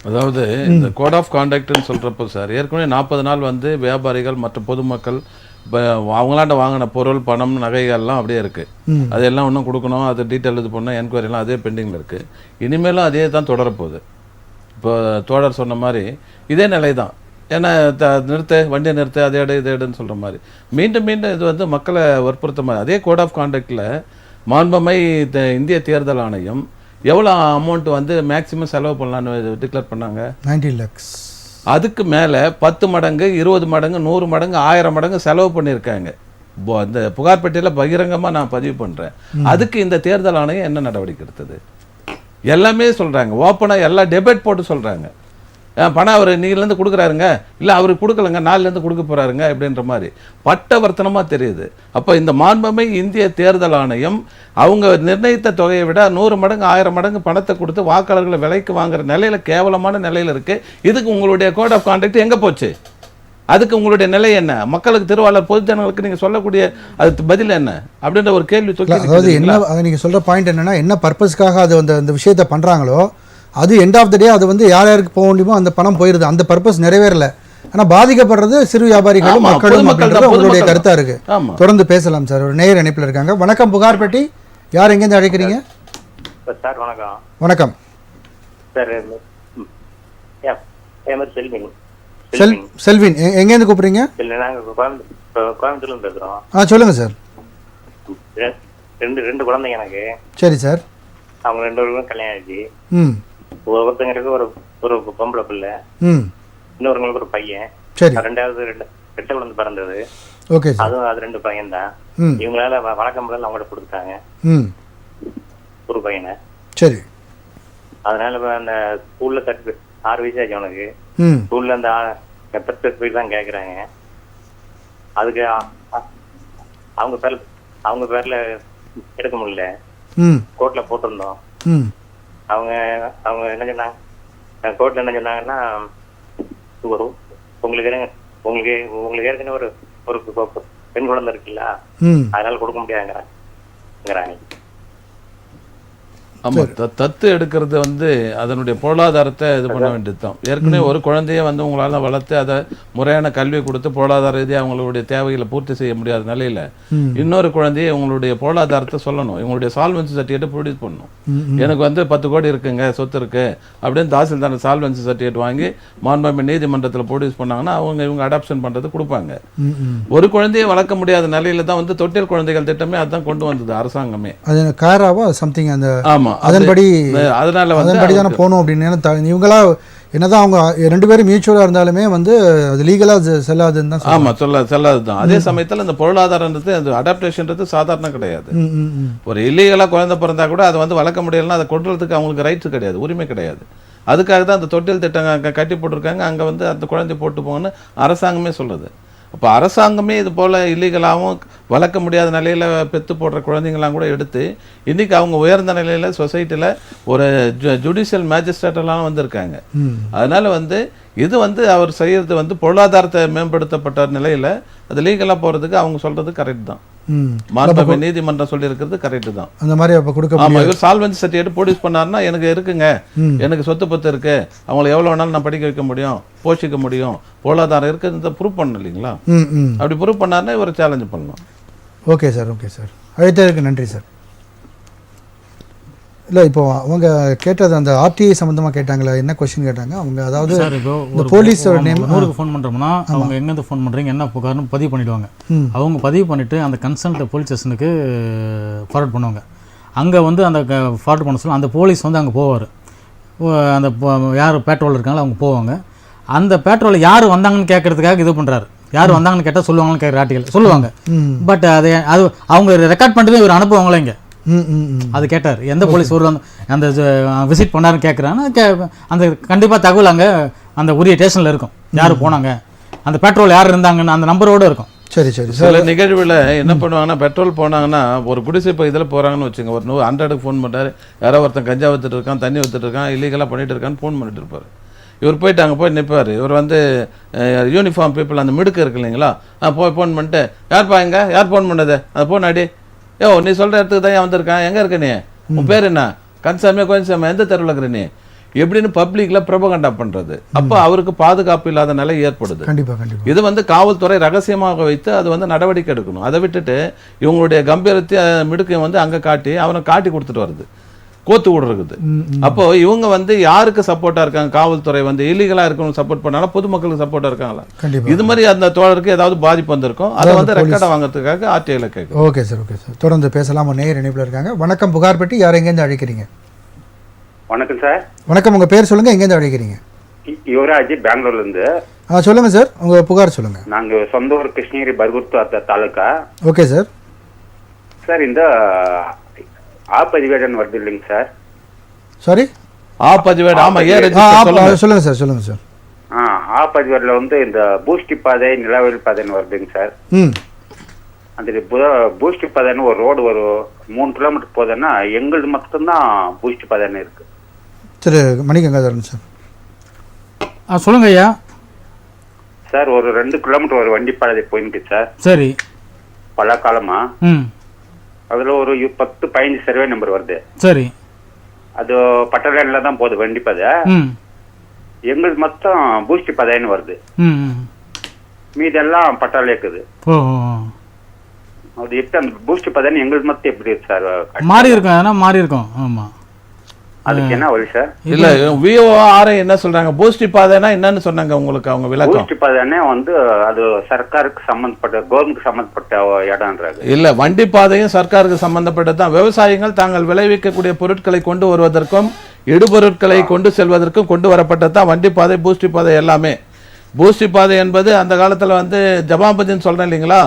அதாவது இந்த கோட் ஆஃப் கான்டாக்ட்னு சொல்கிறப்போ சார், ஏற்கனவே 40 நாள் வந்து வியாபாரிகள் மற்ற பொதுமக்கள் இப்போ அவங்களாண்ட வாங்கின பொருள், பணம், நகைகள்லாம் அப்படியே இருக்குது. அதெல்லாம் இன்னும் கொடுக்கணும், அது டீட்டெயில் இது பண்ணால் என்கொயரிலாம் அதே பெண்டிங்கில் இருக்குது. இனிமேலும் அதே தான் தொடரப்போகுது. இப்போ தோழர் சொன்ன மாதிரி இதே நிலை தான். ஏன்னா வண்டியை நிறுத்து, அதே இடம் இதே இடம்னு சொல்கிற மாதிரி மீண்டும் இது வந்து மக்களை வற்புறுத்த மாதிரி. அதே கோட் ஆஃப் கான்டாக்டில் மாண்புமை இந்திய தேர்தல் ஆணையம் எவ்வளோ அமௌண்ட் வந்து மேக்ஸிமம் செலவு பண்ணலான்னு டிக்ளேர் பண்ணாங்க? 90 lakhs. அதுக்கு மேலே 10 மடங்கு 20 மடங்கு 100 மடங்கு 1000 மடங்கு செலவு பண்ணியிருக்காங்க. இந்த புகார் பெட்டியில் பகிரங்கமாக நான் பதிவு பண்ணுறேன். அதுக்கு இந்த தேர்தல் ஆணையம் என்ன நடவடிக்கை எடுத்தது? எல்லாமே சொல்கிறாங்க, ஓப்பனாக எல்லா டெபேட் போட்டு சொல்கிறாங்க. பணம் அவர் நீங்கள்லேருந்து கொடுக்குறாருங்க, இல்லை அவருக்கு கொடுக்கலங்க, நாலுலேருந்து கொடுக்க போகிறாருங்க அப்படின்ற மாதிரி பட்டவர்த்தனமாக தெரியுது. அப்போ இந்த மாண்புமை இந்திய தேர்தல் ஆணையம் அவங்க நிர்ணயித்த தொகையை விட 100 மடங்கு 1000 மடங்கு பணத்தை கொடுத்து வாக்காளர்களை விலைக்கு வாங்குற நிலையில் கேவலமான நிலையில் இருக்குது. இதுக்கு உங்களுடைய கோட் ஆஃப் கான்டக்ட் எங்கே போச்சு? அதுக்கு உங்களுடைய நிலை என்ன? மக்களுக்கு திருவாளர் பொதுஜனங்களுக்கு நீங்கள் சொல்லக்கூடிய அது பதில் என்ன அப்படின்ற ஒரு கேள்வி தூக்கி. அதாவது என்ன நீங்கள் சொல்கிற பாயிண்ட் என்னென்னா, என்ன பர்பஸ்க்காக அது அந்த விஷயத்தை பண்ணுறாங்களோ அது எண்ட் ஆஃப் த டே அது வந்து யார் யாருக்கு போக முடியுமோ அந்த பணம் போயிடுது. அந்த பர்பஸ் நிறைவேறல. ஆனால் பாதிக்கப்படுறது சிறு வியாபாரிகளும் மக்களும். உங்களுடைய கருத்தாக இருக்கு. தொடர்ந்து பேசலாம் சார். ஒரு நேயர் இணைப்பில் இருக்காங்க. வணக்கம் புகார் பெட்டி, யார் எங்கேருந்து அழைக்கிறீங்க? சார் வணக்கம். வணக்கம் சார். செல்வின் எங்கேருந்து கூப்பிடுறீங்க? நாங்கள் கோயம்புத்தூர்லேருந்து பேசுகிறோம். சொல்லுங்கள் சார். ரெண்டு குழந்தைங்க எனக்கு. சரி சார். அவங்க 2 பேருக்கும் கல்யாணம் ஆயிடுச்சு. ஒருத்தங்களுக்கு ஒரு பொம்பளை பிள்ளை, இன்னொருங்களுக்கு ஒரு பையன். ரெண்டாவது 2 குழந்தை பிறந்தது. அதுவும் அது 2 பையன் தான். இவங்களால வழக்கம் போல அவங்கள்ட்ட கொடுத்துட்டாங்க ஒரு பையனை. சரி. அதனால அந்த ஸ்கூல்ல 6 வயசு ஆச்சு அவனுக்கு. ஸ்கூல்ல அந்த போய் தான் கேக்குறாங்க. அதுக்கு அவங்க பேர்ல எடுக்க முடியல. கோர்ட்ல போட்டிருந்தோம். அவங்க என்ன சொன்னாங்க, கோர்ட்ல என்ன சொன்னாங்கன்னா, உங்களுக்கு ஏற்கனவே ஒரு பெண் குழந்தை இருக்குல்ல, அதனால கொடுக்க முடியாதுங்கிறாங்க. ஆமாம், தத்து எடுக்கிறது வந்து அதனுடைய பொருளாதாரத்தை இது பண்ண வேண்டியது தான். ஏற்கனவே ஒரு குழந்தைய வந்து உங்களால் வளர்த்து அதை முறையான கல்வி கொடுத்து பொருளாதார ரீதியாக அவங்களுடைய தேவைகளை பூர்த்தி செய்ய முடியாத நிலையில் இன்னொரு குழந்தைய உங்களுடைய பொருளாதாரத்தை சொல்லணும், இவங்களுடைய சால்வன்சி சர்டிஃபிகேட்டை ப்ரொடியூஸ் பண்ணணும். எனக்கு வந்து 10 கோடி இருக்குங்க, சொத்து இருக்கு அப்படின்னு தாசில்தார் சால்வன்சி சர்டிஃபிகேட் வாங்கி மாண்புமிகு நீதிமன்றத்தில் ப்ரொடியூஸ் பண்ணாங்கன்னா இவங்க அடாப்ஷன் பண்ணுறது கொடுப்பாங்க. ஒரு குழந்தையை வளர்க்க முடியாத நிலையில தான் வந்து தொட்டில் குழந்தைகள் திட்டமே அதுதான் கொண்டு வந்தது அரசாங்கமே. ஆமா, அதன்படி தானே போகணும் அப்படின்னு. இவங்களா என்னதான் அவங்க 2 பேரும் மியூச்சுவலாக இருந்தாலுமே வந்து அது லீகலாக செல்லாதுன்னு தான். ஆமாம், செல்லாது தான். அதே சமயத்தில் இந்த பொருளாதாரன்றது அந்த அடாப்டேஷன்றது சாதாரணம் கிடையாது. ஒரு இல்லீகலாக குழந்தை பிறந்தா கூட அதை வந்து வளர்க்க முடியலன்னா அதை கொண்டுறதுக்கு அவங்களுக்கு ரைட்ஸ் கிடையாது, உரிமை கிடையாது. அதுக்காக தான் அந்த தொட்டில் திட்டம் கட்டி போட்டிருக்காங்க. அங்கே வந்து அந்த குழந்தை போட்டு போங்கன்னு அரசாங்கமே சொல்லுது. அப்போ அரசாங்கமே இது போல் இல்லீகலாகவும் வளர்க்க முடியாத நிலையில் பெற்று போடுற குழந்தைங்களாம் கூட எடுத்து இன்றைக்கி அவங்க உயர்ந்த நிலையில் சொசைட்டியில் ஒரு ஜுடிஷியல் மேஜிஸ்ட்ரேட்டெல்லாம் வந்திருக்காங்க. அதனால் வந்து இது வந்து அவர் செய்கிறது வந்து பொருளாதாரத்தை மேம்படுத்தப்பட்ட நிலையில் அது லீகலாக போகிறதுக்கு அவங்க சொல்கிறது கரெக்ட் தான். மாண்புமிகு நீதிமன்றம் சொல்லியிருக்கிறது கரெக்ட் தான். அந்த மாதிரி அப்போ கொடுக்க ஆமாம், இவர் சால்வன்சி சர்டிஃபிகேட் ப்ரொடியூஸ் பண்ணாருன்னா எனக்கு இருக்குங்க, எனக்கு சொத்து பத்து இருக்கு, அவங்களை எவ்வளோ வேணாலும் நான் படிக்க வைக்க முடியும், போஷிக்க முடியும், பொருளாதாரம் இருக்குன்னு ப்ரூவ் பண்ணணும் இல்லைங்களா? அப்படி ப்ரூவ் பண்ணாருன்னா இவரை சேலஞ்ச் பண்ணணும். Okay sir. அழைத்ததற்கு நன்றி சார். இல்லை, இப்போ அவங்க கேட்டது அந்த ஆர்டிஐ சம்மந்தமாக கேட்டாங்களா, என்ன கொஸ்டின் கேட்டாங்க அவங்க? அதாவது இந்த போலீஸ் ஊருக்கு ஃபோன் பண்ணுறோம்னா அவங்க எங்கேருந்து ஃபோன் பண்ணுறீங்க, என்ன புகார்னு பதிவு பண்ணிவிடுவாங்க. அவங்க பதிவு பண்ணிவிட்டு அந்த கன்சல்ட் போலீஸ் ஸ்டேஷனுக்கு ஃபார்வர்ட் பண்ணுவாங்க. அங்கே வந்து அந்த ஃபார்வர்ட் பண்ண சொல்ல அந்த போலீஸ் வந்து அங்கே போவார். அந்த யார் பேட்ரோல் இருக்காங்களோ அவங்க போவாங்க. அந்த பேட்ரோலில் யார் வந்தாங்கன்னு கேட்கறதுக்காக இது பண்ணுறாரு. யார் வந்தாங்கன்னு கேட்டால் சொல்லுவாங்கன்னு கேட்குற ஆர்டிகல் சொல்லுவாங்க. பட் அது அவங்க ரெக்கார்ட் பண்ணிட்டு இவர் அனுப்புவாங்களே இங்கே. அது கேட்டார், எந்த போலீஸ் ஒரு அந்த விசிட் பண்ணாருன்னு கேட்குறாங்கன்னா அந்த கண்டிப்பாக தகவல் அங்கே அந்த உரிய ஸ்டேஷனில் இருக்கும். யார் போனாங்க, அந்த பெட்ரோல் யார் இருந்தாங்கன்னு அந்த நம்பரோடு இருக்கும். சரி. சில நிகழ்வில் என்ன பண்ணுவாங்கன்னா, பெட்ரோல் போனாங்கன்னா ஒரு குடிசை இப்போ இதில் போகிறாங்கன்னு வச்சுங்க, ஒரு 100க்கு ஃபோன் பண்ணுறாரு, யாரோ ஒருத்தன் கஞ்சா வித்துட்டு இருக்கான், தண்ணி வித்துட்டு இருக்கான், இல்லீகலாக பண்ணிட்டு இருக்கான்னு ஃபோன் பண்ணிட்டு இருப்பார். இவர் போயிட்டு அங்கே போய் நிற்பார். இவர் வந்து யூனிஃபார்ம் பீப்புள் அந்த மிடுக்கு இருக்கு இல்லைங்களா, ஃபோன் பண்ணிட்டு யார்ப்பா எங்க, யார் ஃபோன் பண்ணது, அதை ஃபோன் அடி, நீ சொல்கிற இடத்துக்கு தான் வந்திருக்கான், எங்கே இருக்க நீ, உன் பேர் என்ன, கன்சாமியா கோயின்சாமியா, எந்த தெருவில் இருக்கிற நீ எப்படின்னு பப்ளிக்கில் ப்ரொபகண்டா பண்ணுறது. அப்போ அவருக்கு பாதுகாப்பு இல்லாத நிலை ஏற்படுது. இது வந்து காவல்துறை ரகசியமாக வைத்து அது வந்து நடவடிக்கை எடுக்கணும். அதை விட்டுட்டு இவங்களுடைய கம்பீரத்தை மிடுக்கை வந்து அங்கே காட்டி அவனை காட்டி கொடுத்துட்டு வருது. கோத்து விடுறது. அப்போ இவங்க வந்து யாருக்கு சப்போர்ட்டா இருக்காங்க? காவல்துறை வந்து இல்லீகலா இருக்கவங்க சப்போர்ட் பண்ணாலும் பொதுமக்களுக்கு சப்போர்ட்டா இருக்காங்களா? இது மாதிரி அந்த தோழருக்கு ஏதாவது பாதிப்பு வந்திருக்கும், அதை வந்து ரெக்கார்டா வாங்குறதுக்காக ஆர்டிஐல கேட்கும். ஓகே சார், ஓகே சார், தொடர்ந்து பேசலாம். நேயர் இணைப்புல இருக்காங்க. வணக்கம், புகார்பட்டி. யார் எங்கேருந்து அழைக்கிறீங்க? வணக்கம் சார். வணக்கம், உங்க பேர் சொல்லுங்க, எங்கேருந்து அழைக்கிறீங்க? யுவராஜ், பெங்களூர்ல இருந்து. சொல்லுங்க சார், உங்க புகார் சொல்லுங்க. நாங்க சொந்த ஊர் Krishnagiri Bargur taluka. Okay sir. Sir, இந்த ஆப்பதிவேடன் வருது இல்லைங்க சார்? சாரி, ஆப்பதிவேடு. ஆமா, சொல்லுங்க சார், சொல்லுங்க சார். ஆப்பதிவேட்ல வந்து இந்த பூஸ்டி பாதை, நிலவரி பாதைன்னு வருதுங்க சார். அந்த பூஸ்டி பாதைன்னு ஒரு ரோடு ஒரு 3 கிலோமீட்டர் போகுதுன்னா எங்களுக்கு மட்டும்தான் பூஸ்டி பாதைன்னு இருக்கு. திரு மணிகங்காதரன் சார். சொல்லுங்க ஐயா. சார், ஒரு 2 கிலோமீட்டர் ஒரு வண்டி பாதை போயிருக்கு சார். சரி. பல காலமா அதுல ஒரு 10-15 சர்வே நம்பர் வருது. சரி. அது பட்டலேன்ல தான் போகுது வண்டி பாதை. எங்களுக்கு மொத்தம் பூஸ்டி பாதைன்னு வருது. மீதெல்லாம் பட்டாலே இருக்குது. அது எப்படி அந்த பூஸ்டி பாதைன்னு எங்களுக்கு மொத்தம் எப்படி இருக்கு சார்? மாறி இருக்கும், ஏன்னா மாறி இருக்கும். ஆமா, அதுக்கு என்ன வழி சார்? இல்ல, விஓஆர் என்ன சொல்றாங்க? பூஸ்டி பாதைனா என்னன்னு சொன்னாங்க உங்களுக்கு அவங்க விளக்கம்? பூஸ்டி பாதைன்னா வந்து அது சர்க்காருக்கு சம்பந்தப்பட்ட, கவர்மெண்ட் சம்பந்தப்பட்ட இடம்ன்றாங்க. இல்ல, வண்டி பாதையும் சர்க்காருக்கு சம்பந்தப்பட்டதான். விவசாயிகள் தாங்கள் விளைவிக்கக்கூடிய பொருட்களை கொண்டு வருவதற்கும் இடுபொருட்களை கொண்டு செல்வதற்கும் கொண்டு வரப்பட்டதான் வண்டி பாதை, பூஸ்டி பாதை எல்லாமே. பூஸ்டி பாதை என்பது அந்த காலத்துல வந்து ஜமாபதின்னு சொல்றேன் இல்லைங்களா,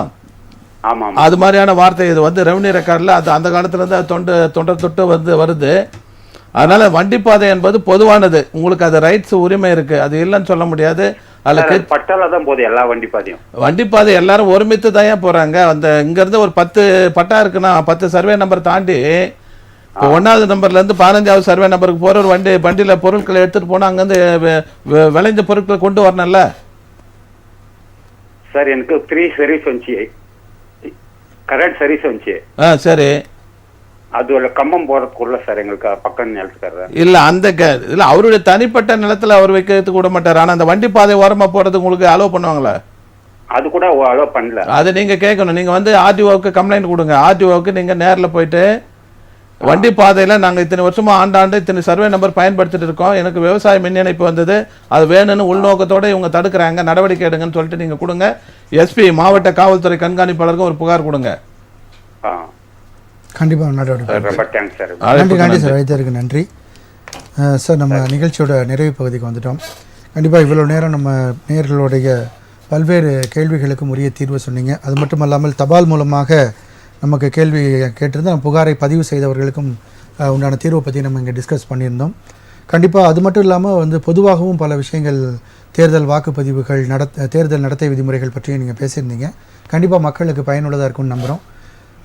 அது மாதிரியான வார்த்தை. இது வந்து ரெவன்யூ ரெக்கார்ட்ல அது அந்த காலத்துல இருந்து தொண்டர் தொட்டு வந்து வருது. அதனால வண்டி பாதை என்பது பொதுவானது, உங்களுக்கு அது ரைட்ஸ், உரிமை இருக்கு, அது இல்லைன்னு சொல்ல முடியாது. பட்டால தான் போகுது எல்லா வண்டி பாதையும். வண்டி பாதை எல்லாரும் ஒருமித்து தான் போறாங்க. அந்த இங்க இருந்து ஒரு 10 பட்டா இருக்குன்னா 10 சர்வே நம்பர் தாண்டி இப்போ 1வது நம்பர்ல இருந்து 15வது சர்வே நம்பருக்கு போற ஒரு வண்டியில பொருட்களை எடுத்துட்டு போனா அங்கிருந்து விளைஞ்ச பொருட்களை கொண்டு வரணும்ல சார். எனக்கு 3 சர்வீஸ் வந்துச்சு, கரெக்ட் சர்வீஸ் வந்துச்சு. சரி. அது கம்பம் போறதுக்குள்ள சார் எங்களுக்கு பக்கம் நிலத்துக்காரு இல்ல, அந்த இல்ல அவருடைய தனிப்பட்ட நிலத்துல அவர் வைக்கிறதுக்கு விட மாட்டார். ஆனா அந்த வண்டி பாதை ஓரமா போறது உங்களுக்கு அலோவ் பண்ணுவாங்களா? அது கூட அலோவ் பண்ணல. அது நீங்க கேட்கணும். நீங்க வந்து ஆர்டிஓக்கு கம்ப்ளைண்ட் கொடுங்க. ஆர்டிஓக்கு நீங்க நேர்ல போயிட்டு வண்டி பாதையில நாங்க இத்தனை வருஷமா ஆண்டாண்டு இத்தனை சர்வே நம்பர் பயன்படுத்திட்டு இருக்கோம், எனக்கு விவசாய மின் இணைப்பு வந்தது, அது வேணும்னு உள்நோக்கத்தோட இவங்க தடுக்கிறாங்க, நடவடிக்கை எடுங்கன்னு சொல்லிட்டு நீங்க கொடுங்க. எஸ்பி, மாவட்ட காவல்துறை கண்காணிப்பாளருக்கு ஒரு புகார் கொடுங்க. கண்டிப்பாக நடவடிக்கை. நன்றி சார், அழைத்ததற்கு நன்றி சார். நம்ம நிகழ்ச்சியோட நிறைவு பகுதிக்கு வந்துட்டோம். கண்டிப்பாக இவ்வளோ நேரம் நம்ம நேயர்களுடைய பல்வேறு கேள்விகளுக்கும் உரிய தீர்வு சொன்னீங்க. அது மட்டும் இல்லாமல் தபால் மூலமாக நமக்கு கேள்வி கேட்டிருந்து நம்ம புகாரை பதிவு செய்தவர்களுக்கும் உண்டான தீர்வை பற்றி நம்ம இங்கே டிஸ்கஸ் பண்ணியிருந்தோம். கண்டிப்பாக அது மட்டும் இல்லாமல் வந்து பொதுவாகவும் பல விஷயங்கள், தேர்தல் வாக்குப்பதிவுகள், தேர்தல் நடத்தை விதிமுறைகள் பற்றியும் நீங்கள் பேசியிருந்தீங்க. கண்டிப்பாக மக்களுக்கு பயனுள்ளதாக இருக்கும்னு நம்புகிறோம்.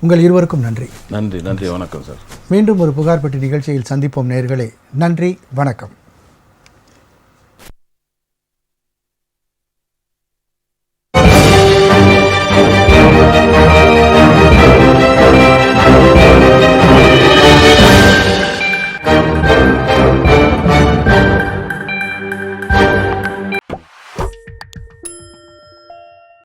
உங்கள் இருவருக்கும் நன்றி. நன்றி. வணக்கம் சார். மீண்டும் ஒரு புகார் பெட்டி நிகழ்ச்சியில் சந்திப்போம் நேயர்களே. நன்றி, வணக்கம்.